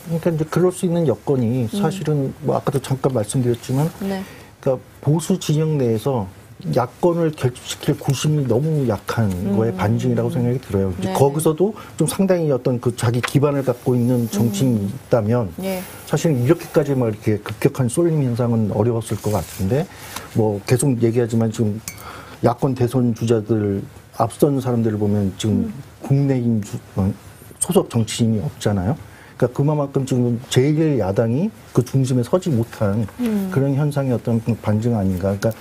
그러니까 이제 그럴 수 있는 여건이 사실은 뭐 아까도 잠깐 말씀드렸지만, 그러니까 보수 진영 내에서 야권을 결집시킬 구심이 너무 약한 거에 반증이라고 생각이 들어요. 거기서도 좀 상당히 어떤 그 자기 기반을 갖고 있는 정치인이 있다면 사실은 이렇게까지 막 이렇게 급격한 쏠림 현상은 어려웠을 것 같은데, 뭐 계속 얘기하지만 지금 야권 대선 주자들 앞선 사람들을 보면 지금 국내인 소속 정치인이 없잖아요. 그러니까 그만큼 지금 제1야당이 그 중심에 서지 못한 그런 현상이 어떤 반증 아닌가. 그러니까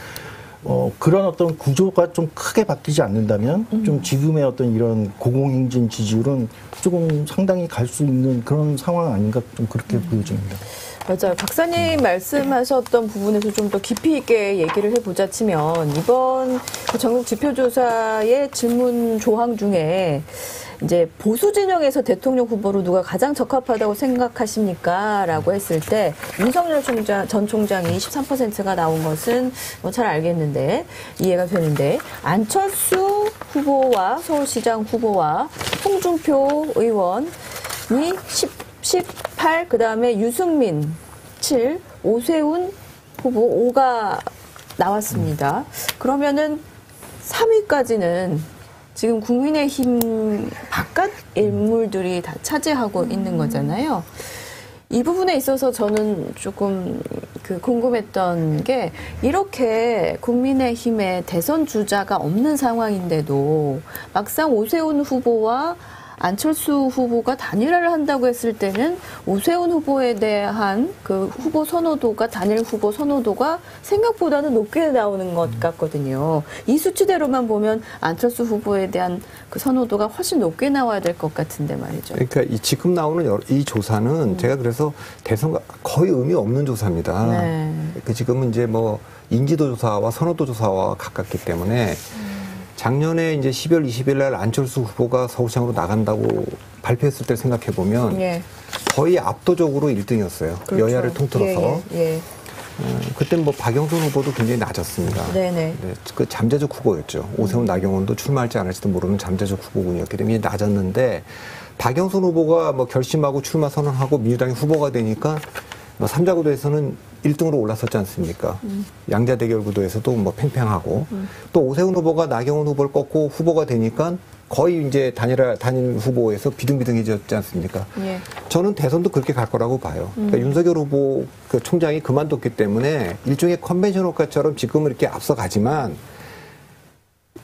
그런 어떤 구조가 좀 크게 바뀌지 않는다면 좀 지금의 어떤 이런 공공행진 지지율은 조금 상당히 갈 수 있는 그런 상황 아닌가, 좀 그렇게 보여집니다. 맞아요. 박사님 말씀하셨던 부분에서 좀 더 깊이 있게 얘기를 해보자 치면, 이번 전국 지표조사의 질문 조항 중에 이제 보수 진영에서 대통령 후보로 누가 가장 적합하다고 생각하십니까? 라고 했을 때 윤석열 전 총장이 13%가 나온 것은 뭐 잘 알겠는데, 이해가 되는데, 안철수 후보와 서울시장 후보와 홍준표 의원이 18, 그 다음에 유승민 7, 오세훈 후보 5가 나왔습니다. 그러면은 3위까지는 지금 국민의힘 바깥 인물들이 다 차지하고 있는 거잖아요. 이 부분에 있어서 저는 조금 궁금했던 게, 이렇게 국민의힘의 대선 주자가 없는 상황인데도 막상 오세훈 후보와 안철수 후보가 단일화를 한다고 했을 때는 오세훈 후보에 대한 그 후보 선호도가, 단일 후보 선호도가 생각보다는 높게 나오는 것 같거든요. 이 수치대로만 보면 안철수 후보에 대한 그 선호도가 훨씬 높게 나와야 될 것 같은데 말이죠. 그러니까 지금 나오는 이 조사는 제가 그래서 대선과 거의 의미 없는 조사입니다. 지금은 이제 뭐 인지도 조사와 선호도 조사와 가깝기 때문에 작년에 이제 12월 20일 날 안철수 후보가 서울시장으로 나간다고 발표했을 때 생각해 보면 거의 압도적으로 1등이었어요. 그렇죠. 여야를 통틀어서. 그때 뭐 박영선 후보도 굉장히 낮았습니다. 그 잠재적 후보였죠. 오세훈, 나경원도 출마할지 안 할지도 모르는 잠재적 후보군이었기 때문에 낮았는데, 박영선 후보가 뭐 결심하고 출마 선언하고 민주당이 후보가 되니까 뭐 3자 구도에서는 1등으로 올랐었지 않습니까? 양자 대결 구도에서도 뭐 팽팽하고, 또 오세훈 후보가 나경원 후보를 꺾고 후보가 되니까 거의 이제 단일 후보에서 비등비등해졌지 않습니까? 저는 대선도 그렇게 갈 거라고 봐요. 그러니까 윤석열 후보 그 총장이 그만뒀기 때문에 일종의 컨벤션 효과처럼 지금은 이렇게 앞서가지만,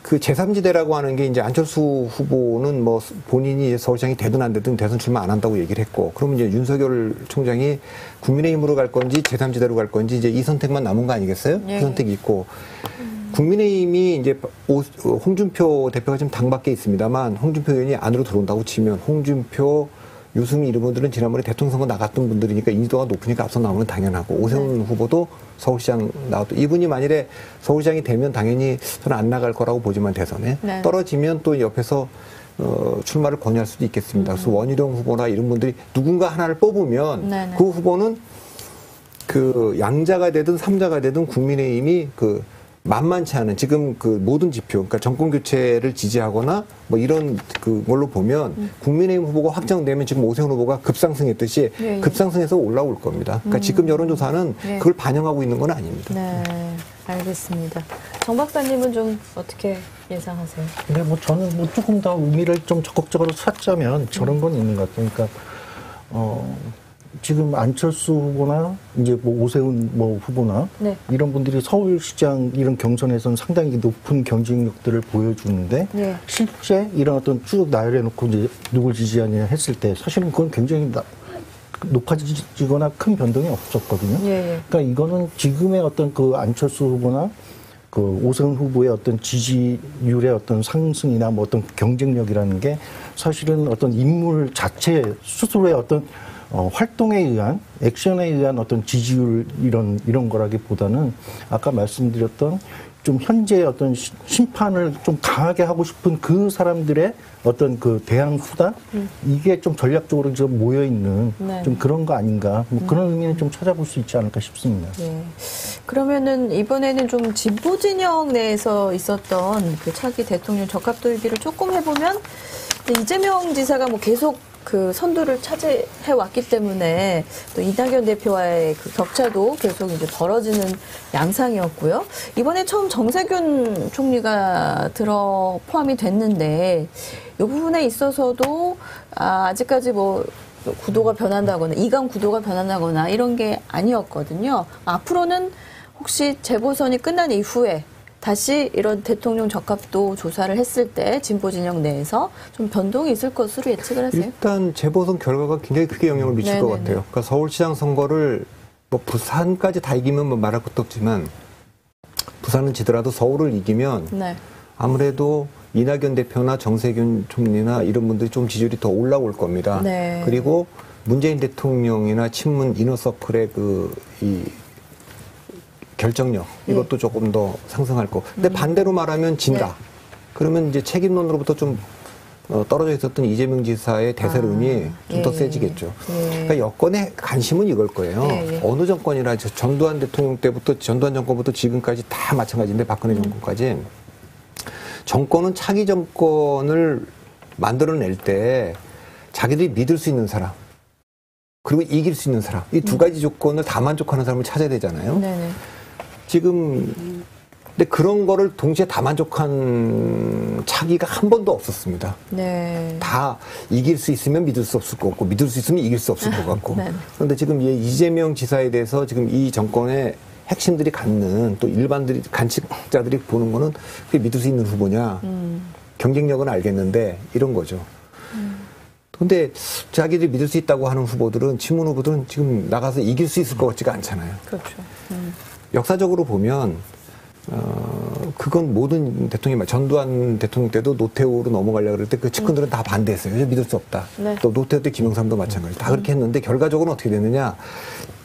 그 제3지대라고 하는 게 이제 안철수 후보는 뭐 본인이 서울시장이 되든 안 되든 대선 출마 안 한다고 얘기를 했고, 그러면 이제 윤석열 총장이 국민의힘으로 갈 건지 제3지대로 갈 건지 이제 이 선택만 남은 거 아니겠어요? 그 선택이 있고, 국민의힘이 이제 홍준표 대표가 지금 당 밖에 있습니다만, 홍준표 의원이 안으로 들어온다고 치면 홍준표, 유승민 이런 분들은 지난번에 대통령 선거 나갔던 분들이니까 인지도가 높으니까 앞서 나오는 당연하고, 오세훈 후보도 서울시장 나왔고, 이분이 만일에 서울시장이 되면 당연히 저는 안 나갈 거라고 보지만 대선에 떨어지면 또 옆에서 출마를 권유할 수도 있겠습니다. 그래서 원희룡 후보나 이런 분들이 누군가 하나를 뽑으면 그 후보는 그 양자가 되든 삼자가 되든 국민의힘이 그 만만치 않은 지금 그 모든 지표, 그러니까 정권 교체를 지지하거나 뭐 이런 그걸로 보면 국민의힘 후보가 확정되면 지금 오세훈 후보가 급상승했듯이 급상승해서 올라올 겁니다. 그러니까 지금 여론조사는 그걸 반영하고 있는 건 아닙니다. 네, 알겠습니다. 정 박사님은 좀 어떻게 예상하세요? 근데 뭐 저는 뭐 조금 더 의미를 좀 적극적으로 찾자면 저런 건 있는 것 같아요. 그러니까 지금 안철수 후보나 이제 뭐 오세훈 뭐 후보나 이런 분들이 서울시장 이런 경선에서는 상당히 높은 경쟁력들을 보여주는데 실제 이런 어떤 쭉 나열해놓고 이제 누굴 지지하냐 했을 때 사실은 그건 굉장히 높아지거나 큰 변동이 없었거든요. 그러니까 이거는 지금의 어떤 그 안철수 후보나 그 오세훈 후보의 어떤 지지율의 어떤 상승이나 뭐 어떤 경쟁력이라는 게 사실은 어떤 인물 자체 스스로의 어떤 활동에 의한 액션에 의한 어떤 지지율 이런 거라기보다는 아까 말씀드렸던 좀 현재의 어떤 심판을 좀 강하게 하고 싶은 그 사람들의 어떤 그 대항 수단 이게 좀 전략적으로 좀 모여 있는 네. 좀 그런 거 아닌가 뭐 그런 의미는 좀 찾아볼 수 있지 않을까 싶습니다. 네. 그러면은 이번에는 좀 진보 진영 내에서 있었던 그 차기 대통령 적합 돌기를 조금 해보면 이재명 지사가 뭐 계속 그 선두를 차지해 왔기 때문에 또 이낙연 대표와의 그 격차도 계속 이제 벌어지는 양상이었고요. 이번에 처음 정세균 총리가 포함이 됐는데 이 부분에 있어서도 아직까지 뭐 구도가 변한다거나 이강 구도가 변한다거나 이런 게 아니었거든요. 앞으로는 혹시 재보선이 끝난 이후에 다시 이런 대통령 적합도 조사를 했을 때 진보 진영 내에서 좀 변동이 있을 것으로 예측을 하세요? 일단 재보선 결과가 굉장히 크게 영향을 미칠 네네네. 것 같아요. 그러니까 서울시장 선거를 뭐 부산까지 다 이기면 뭐 말할 것도 없지만 부산은 지더라도 서울을 이기면 네. 아무래도 이낙연 대표나 정세균 총리나 이런 분들이 좀 지지율이 더 올라올 겁니다. 네. 그리고 문재인 대통령이나 친문 이너서클의 이 결정력 이것도 조금 더 상승할 거. 근데 반대로 말하면 진다. 네. 그러면 이제 책임론으로부터 좀 떨어져 있었던 이재명 지사의 대세론이 좀 더 예. 세지겠죠. 예. 그러니까 여권의 관심은 이걸 거예요. 예. 어느 정권이라 전두환 대통령 때부터 전두환 정권부터 지금까지 다 마찬가지인데 박근혜 정권까지 정권은 차기 정권을 만들어낼 때 자기들이 믿을 수 있는 사람 그리고 이길 수 있는 사람 이 두 가지 조건을 다 만족하는 사람을 찾아야 되잖아요. 네네. 지금 근데 그런 거를 동시에 다 만족한 차기가 한 번도 없었습니다. 네. 다 이길 수 있으면 믿을 수 없을 것 같고 믿을 수 있으면 이길 수 없을 것 같고 네. 그런데 지금 이재명 지사에 대해서 지금 이 정권의 핵심들이 갖는 또 일반들이 간직자들이 보는 거는 그게 믿을 수 있는 후보냐 경쟁력은 알겠는데 이런 거죠. 근데 자기들이 믿을 수 있다고 하는 후보들은 친문 후보들은 지금 나가서 이길 수 있을 것 같지가 않잖아요. 그렇죠. 역사적으로 보면 그건 모든 대통령이 전두환 대통령 때도 노태우로 넘어가려고 그럴 때 그 측근들은 다 반대했어요. 믿을 수 없다. 네. 또 노태우 때 김영삼도 마찬가지. 다 그렇게 했는데 결과적으로는 어떻게 됐느냐.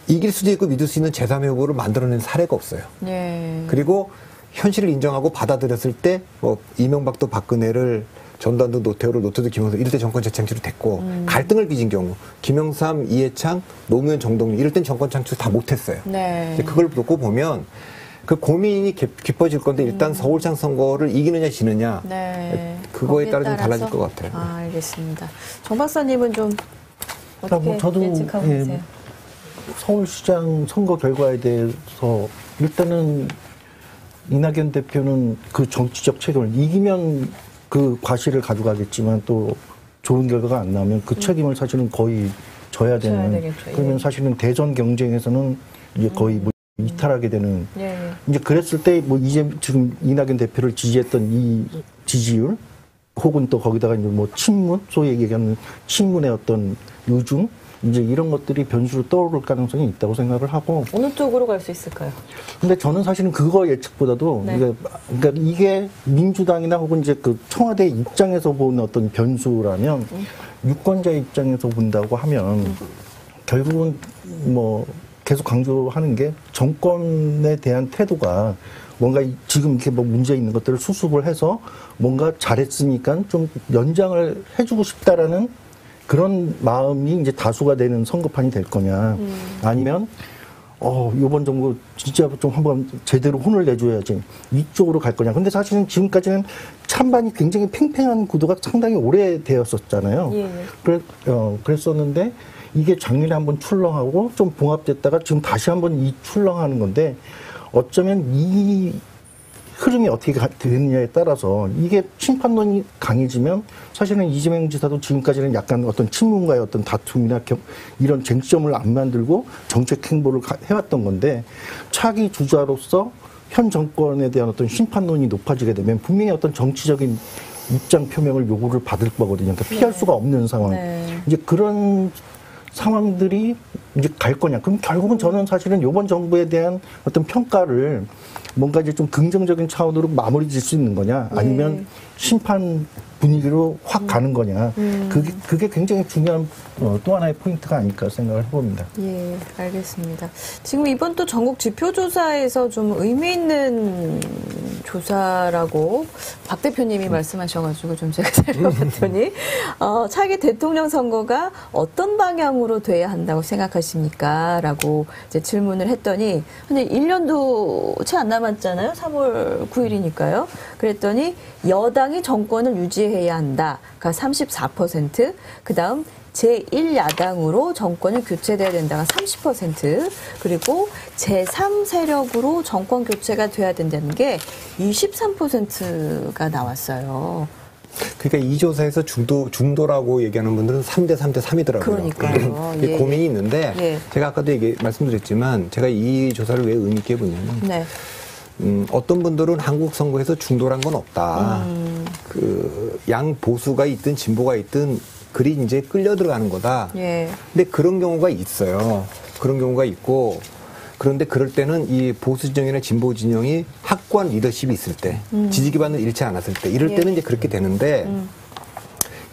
이길 수도 있고 믿을 수 있는 제3의 후보를 만들어낸 사례가 없어요. 네. 그리고 현실을 인정하고 받아들였을 때 뭐 이명박도 박근혜를 전두환도 노태우도 김영삼 이럴 때 정권 재창출이 됐고 갈등을 빚은 경우 김영삼, 이해창, 노무현, 정동영 이럴 땐 정권 창출 다 못했어요. 네. 그걸 놓고 보면 그 고민이 깊어질 건데 일단 서울시장 선거를 이기느냐 지느냐 네. 그거에 거기에 따라 좀 달라질 따라서? 것 같아요. 알겠습니다. 정 박사님은 좀 어떻게 뭐 저도 예측하고 계세요? 서울시장 선거 결과에 대해서 일단은 이낙연 대표는 그 정치적 책임을 이기면 그 과실을 가져가겠지만 또 좋은 결과가 안 나오면 그 책임을 사실은 거의 져야 되는 되겠죠. 그러면 예. 사실은 대선 경쟁에서는 이제 거의 뭐 이탈하게 되는 예. 이제 그랬을 때 뭐 이제 지금 이낙연 대표를 지지했던 이 지지율 혹은 또 거기다가 이제 뭐 친문 소위 얘기하는 친문의 어떤 요중 이제 이런 것들이 변수로 떠오를 가능성이 있다고 생각을 하고 어느 쪽으로 갈 수 있을까요? 근데 저는 사실은 그거 예측보다도 네. 그러니까 이게 민주당이나 혹은 이제 그 청와대 입장에서 보는 어떤 변수라면 유권자 입장에서 본다고 하면 결국은 뭐 계속 강조하는 게 정권에 대한 태도가 뭔가 지금 이렇게 뭐 문제 있는 것들을 수습을 해서 뭔가 잘했으니까 좀 연장을 해주고 싶다라는 그런 마음이 이제 다수가 되는 선거판이 될 거냐 아니면 요번 정부 진짜 좀 한번 제대로 혼을 내줘야지 이쪽으로 갈 거냐. 근데 사실은 지금까지는 찬반이 굉장히 팽팽한 구도가 상당히 오래되었었잖아요. 예. 그랬었는데 이게 작년에 한번 출렁하고 좀 봉합됐다가 지금 다시 한번 이 출렁하는 건데 어쩌면 이 흐름이 어떻게 되느냐에 따라서 이게 심판론이 강해지면 사실은 이재명 지사도 지금까지는 약간 어떤 친문과의 어떤 다툼이나 이런 쟁점을 안 만들고 정책 행보를 해왔던 건데 차기 주자로서 현 정권에 대한 어떤 심판론이 높아지게 되면 분명히 어떤 정치적인 입장 표명을 요구를 받을 거거든요. 그러니까 피할 수가 없는 상황. 네. 이제 그런 상황들이 이제 갈 거냐. 그럼 결국은 저는 사실은 이번 정부에 대한 어떤 평가를 뭔가 이제 좀 긍정적인 차원으로 마무리 질 수 있는 거냐. 아니면 심판 분위기로 확 가는 거냐. 그게 굉장히 중요한 또 하나의 포인트가 아닐까 생각을 해봅니다. 예, 알겠습니다. 지금 이번 또 전국 지표조사에서 좀 의미 있는 조사라고 박 대표님이 말씀하셔가지고 좀 제가 살펴봤더니 차기 대통령 선거가 어떤 방향으로 돼야 한다고 생각하십니까? 라고 이제 질문을 했더니 근데 1년도 채 안 남았잖아요. 3월 9일이니까요. 그랬더니 여당이 정권을 유지해야 한다가 34%, 그다음 제1야당으로 정권이 교체돼야 된다가 30%, 그리고 제3세력으로 정권 교체가 돼야 된다는 게 23%가 나왔어요. 그러니까 이 조사에서 중도라고 얘기하는 분들은 3대 3대 3이더라고요. 그러니까요. 예. 고민이 있는데 예. 제가 아까도 말씀드렸지만 제가 이 조사를 왜 의미 있게 보냐면 네. 어떤 분들은 한국 선거에서 중도란 건 없다. 양 보수가 있든 진보가 있든 그리 이제 끌려 들어가는 거다. 예. 근데 그런 경우가 있어요. 그런 경우가 있고, 그런데 그럴 때는 이 보수 진영이나 진보 진영이 확고한 리더십이 있을 때, 지지 기반을 잃지 않았을 때, 이럴 때는 이제 그렇게 되는데,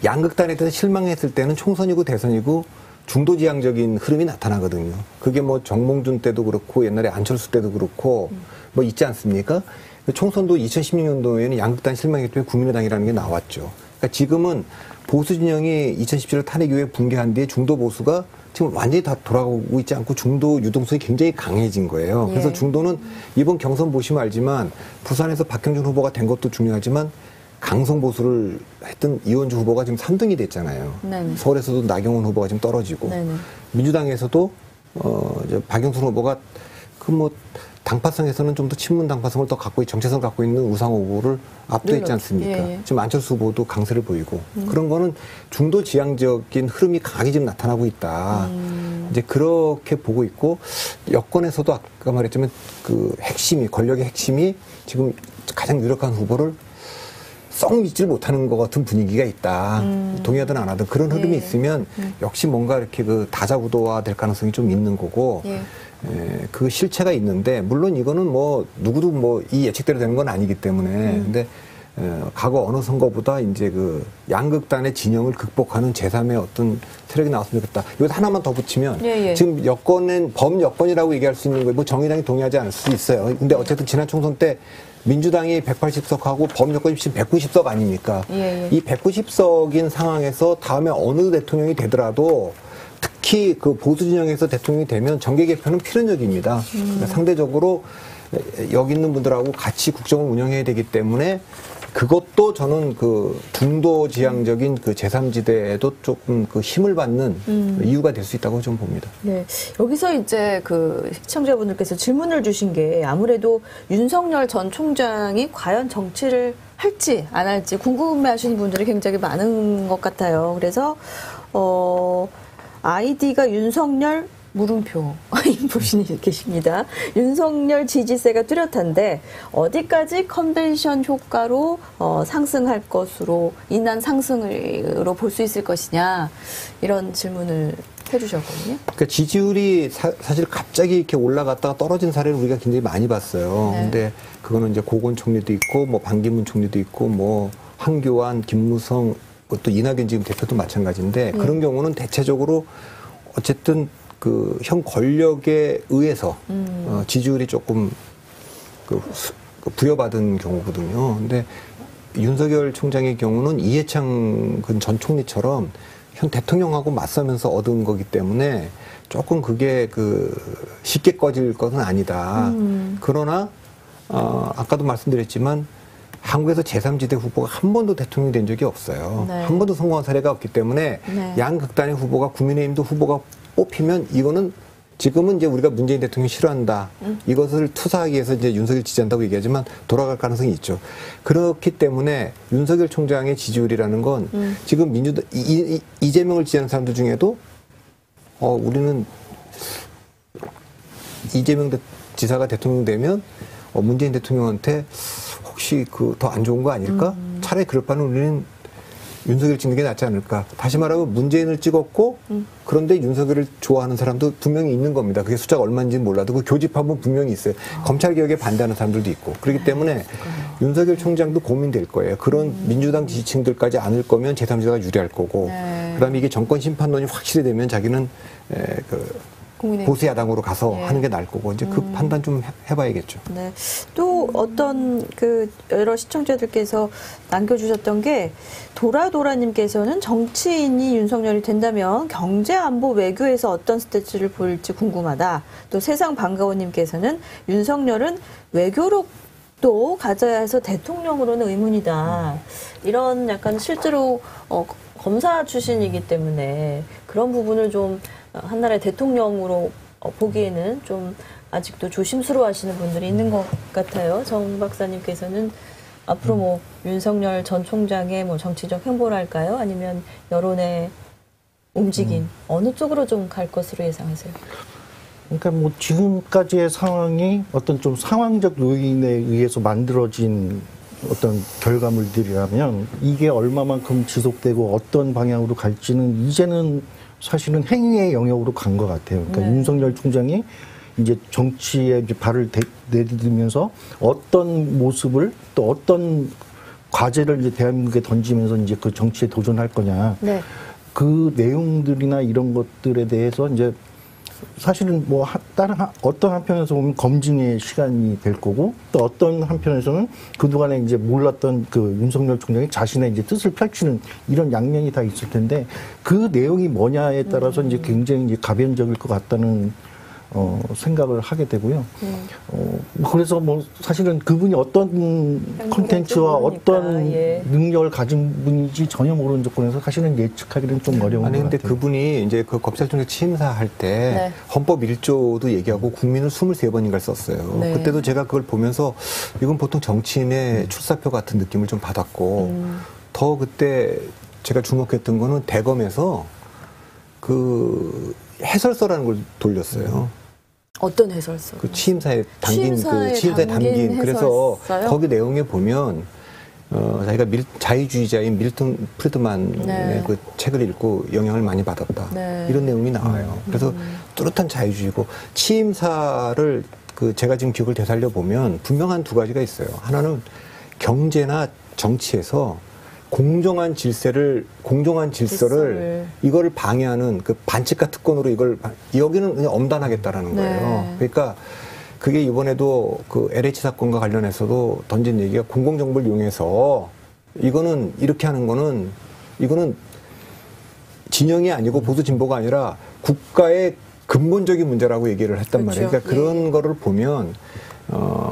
양극단에 대해서 실망했을 때는 총선이고 대선이고 중도지향적인 흐름이 나타나거든요. 그게 뭐 정몽준 때도 그렇고 옛날에 안철수 때도 그렇고 뭐 있지 않습니까? 총선도 2016년도에는 양극단 실망했기 때문에 국민의당이라는 게 나왔죠. 그러니까 지금은 보수 진영이 2017년 탄핵 이후에 붕괴한 뒤에 중도 보수가 지금 완전히 다 돌아가고 있지 않고 중도 유동성이 굉장히 강해진 거예요. 그래서 예. 중도는 이번 경선 보시면 알지만 부산에서 박형준 후보가 된 것도 중요하지만 강성 보수를 했던 이원주 후보가 지금 3등이 됐잖아요. 네네. 서울에서도 나경원 후보가 지금 떨어지고 네네. 민주당에서도 이제 박영순 후보가 당파성에서는 좀 더 친문 당파성을 더 정체성을 갖고 있는 우상호 후보를 압도했지 않습니까? 예. 지금 안철수 후보도 강세를 보이고 그런 거는 중도 지향적인 흐름이 강하게 지금 나타나고 있다. 이제 그렇게 보고 있고 여권에서도 아까 말했지만 그 핵심이 권력의 핵심이 지금 가장 유력한 후보를 썩 믿질 못하는 것 같은 분위기가 있다. 동의하든 안 하든 그런 흐름이 있으면 역시 뭔가 이렇게 그 다자구도화 될 가능성이 좀 있는 거고 그 실체가 있는데 물론 이거는 뭐 누구도 뭐 이 예측대로 되는 건 아니기 때문에 근데 과거 어느 선거보다 이제 그 양극단의 진영을 극복하는 제3의 어떤 세력이 나왔으면 좋겠다. 이것도 하나만 더 붙이면 지금 여권은 범여권이라고 얘기할 수 있는 거예요. 뭐 정의당이 동의하지 않을 수 있어요. 근데 어쨌든 지난 총선 때 민주당이 180석하고 범여권이 190석 아닙니까? 이 190석인 상황에서 다음에 어느 대통령이 되더라도 특히 그 보수 진영에서 대통령이 되면 정계 개편은 필연적입니다. 그러니까 상대적으로 여기 있는 분들하고 같이 국정을 운영해야 되기 때문에 그것도 저는 그 중도 지향적인 그 제3지대에도 조금 그 힘을 받는 이유가 될 수 있다고 좀 봅니다. 네. 여기서 이제 그 시청자분들께서 질문을 주신 게 아무래도 윤석열 전 총장이 과연 정치를 할지 안 할지 궁금해 하시는 분들이 굉장히 많은 것 같아요. 그래서, 아이디가 윤석열 물음표 분이 계십니다. 윤석열 지지세가 뚜렷한데 어디까지 컨벤션 효과로 상승할 것으로 인한 상승으로 볼 수 있을 것이냐 이런 질문을 해주셨거든요. 그러니까 지지율이 사실 갑자기 이렇게 올라갔다가 떨어진 사례를 우리가 굉장히 많이 봤어요. 네. 근데 그거는 이제 고건 총리도 있고 뭐 반기문 총리도 있고 뭐 황교안, 김무성 또 이낙연 지금 대표도 마찬가지인데 그런 경우는 대체적으로 어쨌든 그 현 권력에 의해서 지지율이 조금 부여받은 경우거든요. 근데 윤석열 총장의 경우는 이해창 전 총리처럼 현 대통령하고 맞서면서 얻은 거기 때문에 조금 그게 쉽게 꺼질 것은 아니다. 그러나 아까도 말씀드렸지만 한국에서 제3지대 후보가 한 번도 대통령이 된 적이 없어요. 네. 한 번도 성공한 사례가 없기 때문에 양극단의 후보가 국민의힘도 후보가 뽑히면 이거는 지금은 이제 우리가 문재인 대통령 싫어한다. 이것을 투사하기 위해서 이제 윤석열 지지한다고 얘기하지만 돌아갈 가능성이 있죠. 그렇기 때문에 윤석열 총장의 지지율이라는 건 지금 민주당 이재명을 지지하는 사람들 중에도 우리는 이재명 지사가 대통령 되면 문재인 대통령한테 혹시 더 안 좋은 거 아닐까? 차라리 그럴 바는 우리는 윤석열 찍는 게 낫지 않을까. 다시 말하면 문재인을 찍었고 그런데 윤석열을 좋아하는 사람도 분명히 있는 겁니다. 그게 숫자가 얼마인지는 몰라도 그 교집합은 분명히 있어요. 검찰개혁에 반대하는 사람들도 있고. 그렇기 때문에 윤석열 총장도 고민될 거예요. 그런 민주당 지지층들까지 안을 거면 제3지대가 유리할 거고 그다음에 이게 정권 심판론이 확실히 되면 자기는 보수 야당으로 가서 하는 게 나을 거고 이제 그 판단 좀 해봐야겠죠. 네. 또 어떤 여러 시청자들께서 남겨주셨던 게 도라도라님께서는 정치인이 윤석열이 된다면 경제, 안보, 외교에서 어떤 스태츠를 보일지 궁금하다. 또 세상 반가워님께서는 윤석열은 외교로 또 가져야 해서 대통령으로는 의문이다. 이런 약간 실제로 검사 출신이기 때문에 그런 부분을 좀 한나라의 대통령으로 보기에는 좀 아직도 조심스러워 하시는 분들이 있는 것 같아요. 정 박사님께서는 앞으로 뭐 윤석열 전 총장의 뭐 정치적 행보랄까요? 아니면 여론의 움직임 어느 쪽으로 좀 갈 것으로 예상하세요? 그러니까 뭐 지금까지의 상황이 어떤 좀 상황적 요인에 의해서 만들어진 어떤 결과물들이라면 이게 얼마만큼 지속되고 어떤 방향으로 갈지는 이제는 사실은 행위의 영역으로 간 것 같아요. 그러니까 윤석열 총장이 이제 정치에 이제 발을 내디디면서 어떤 모습을 또 어떤 과제를 이제 대한민국에 던지면서 이제 그 정치에 도전할 거냐. 그 내용들이나 이런 것들에 대해서 이제 사실은 뭐 다른 어떤 한편에서 보면 검증의 시간이 될 거고 또 어떤 한편에서는 그동안에 이제 몰랐던 그 윤석열 총장이 자신의 이제 뜻을 펼치는 이런 양면이 다 있을 텐데 그 내용이 뭐냐에 따라서 이제 굉장히 이제 가변적일 것 같다는 생각을 하게 되고요. 그래서 뭐 사실은 그분이 어떤 콘텐츠와 어떤 능력을 가진 분인지 전혀 모르는 조건에서 사실은 예측하기는 좀 어려운 것 같아요. 근데 그분이 이제 그 검찰총장 취임사할 때 헌법 1조도 얘기하고 국민을 23번인가를 썼어요. 그때도 제가 그걸 보면서 이건 보통 정치인의 출사표 같은 느낌을 좀 받았고 더 그때 제가 주목했던 거는 대검에서 그 해설서라는 걸 돌렸어요. 어떤 해설서? 그 취임사에 담긴 그래서 거기 내용에 보면 자기가 자유주의자인 밀턴 프리드만의 그 책을 읽고 영향을 많이 받았다. 이런 내용이 나와요. 그래서 뚜렷한 자유주의고 취임사를 제가 지금 기억을 되살려 보면 분명한 두 가지가 있어요. 하나는 경제나 정치에서 공정한 질서를 이거를 방해하는 그 반칙과 특권으로 여기는 그냥 엄단하겠다라는 거예요. 그러니까 그게 이번에도 그 LH 사건과 관련해서도 던진 얘기가 공공정보를 이용해서 이거는 이렇게 하는 거는 이거는 진영이 아니고 보수 진보가 아니라 국가의 근본적인 문제라고 얘기를 했단 말이에요. 그러니까 그런 거를 보면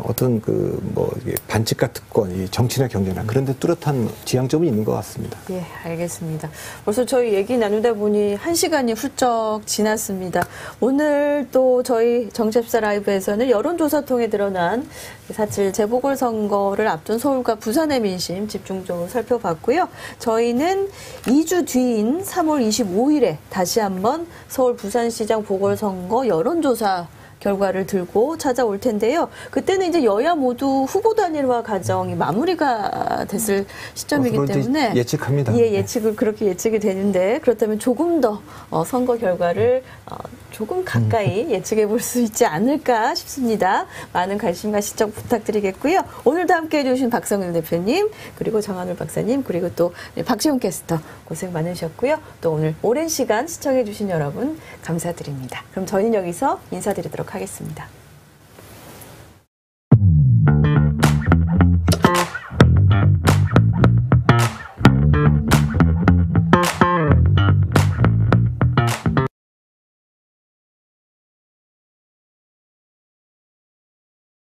어떤 반칙과 특권, 이 정치나 경제나 그런 데 뚜렷한 지향점이 있는 것 같습니다. 예, 알겠습니다. 벌써 저희 얘기 나누다 보니 1시간이 훌쩍 지났습니다. 오늘 또 저희 정치합시다 라이브에서는 여론조사 통해 드러난 4.7 재보궐선거를 앞둔 서울과 부산의 민심 집중적으로 살펴봤고요. 저희는 2주 뒤인 3월 25일에 다시 한번 서울 부산시장 보궐선거 여론조사 결과를 들고 찾아올 텐데요. 그때는 이제 여야 모두 후보 단일화 과정이 마무리가 됐을 시점이기 때문에 예측합니다. 예측을 그렇게 예측이 되는데 그렇다면 조금 더 선거 결과를 조금 가까이 예측해 볼 수 있지 않을까 싶습니다. 많은 관심과 시청 부탁드리겠고요. 오늘도 함께해 주신 박성윤 대표님 그리고 정한울 박사님 그리고 또 박지훈 캐스터 고생 많으셨고요. 또 오늘 오랜 시간 시청해 주신 여러분 감사드립니다. 그럼 저희는 여기서 인사드리도록 하겠습니다.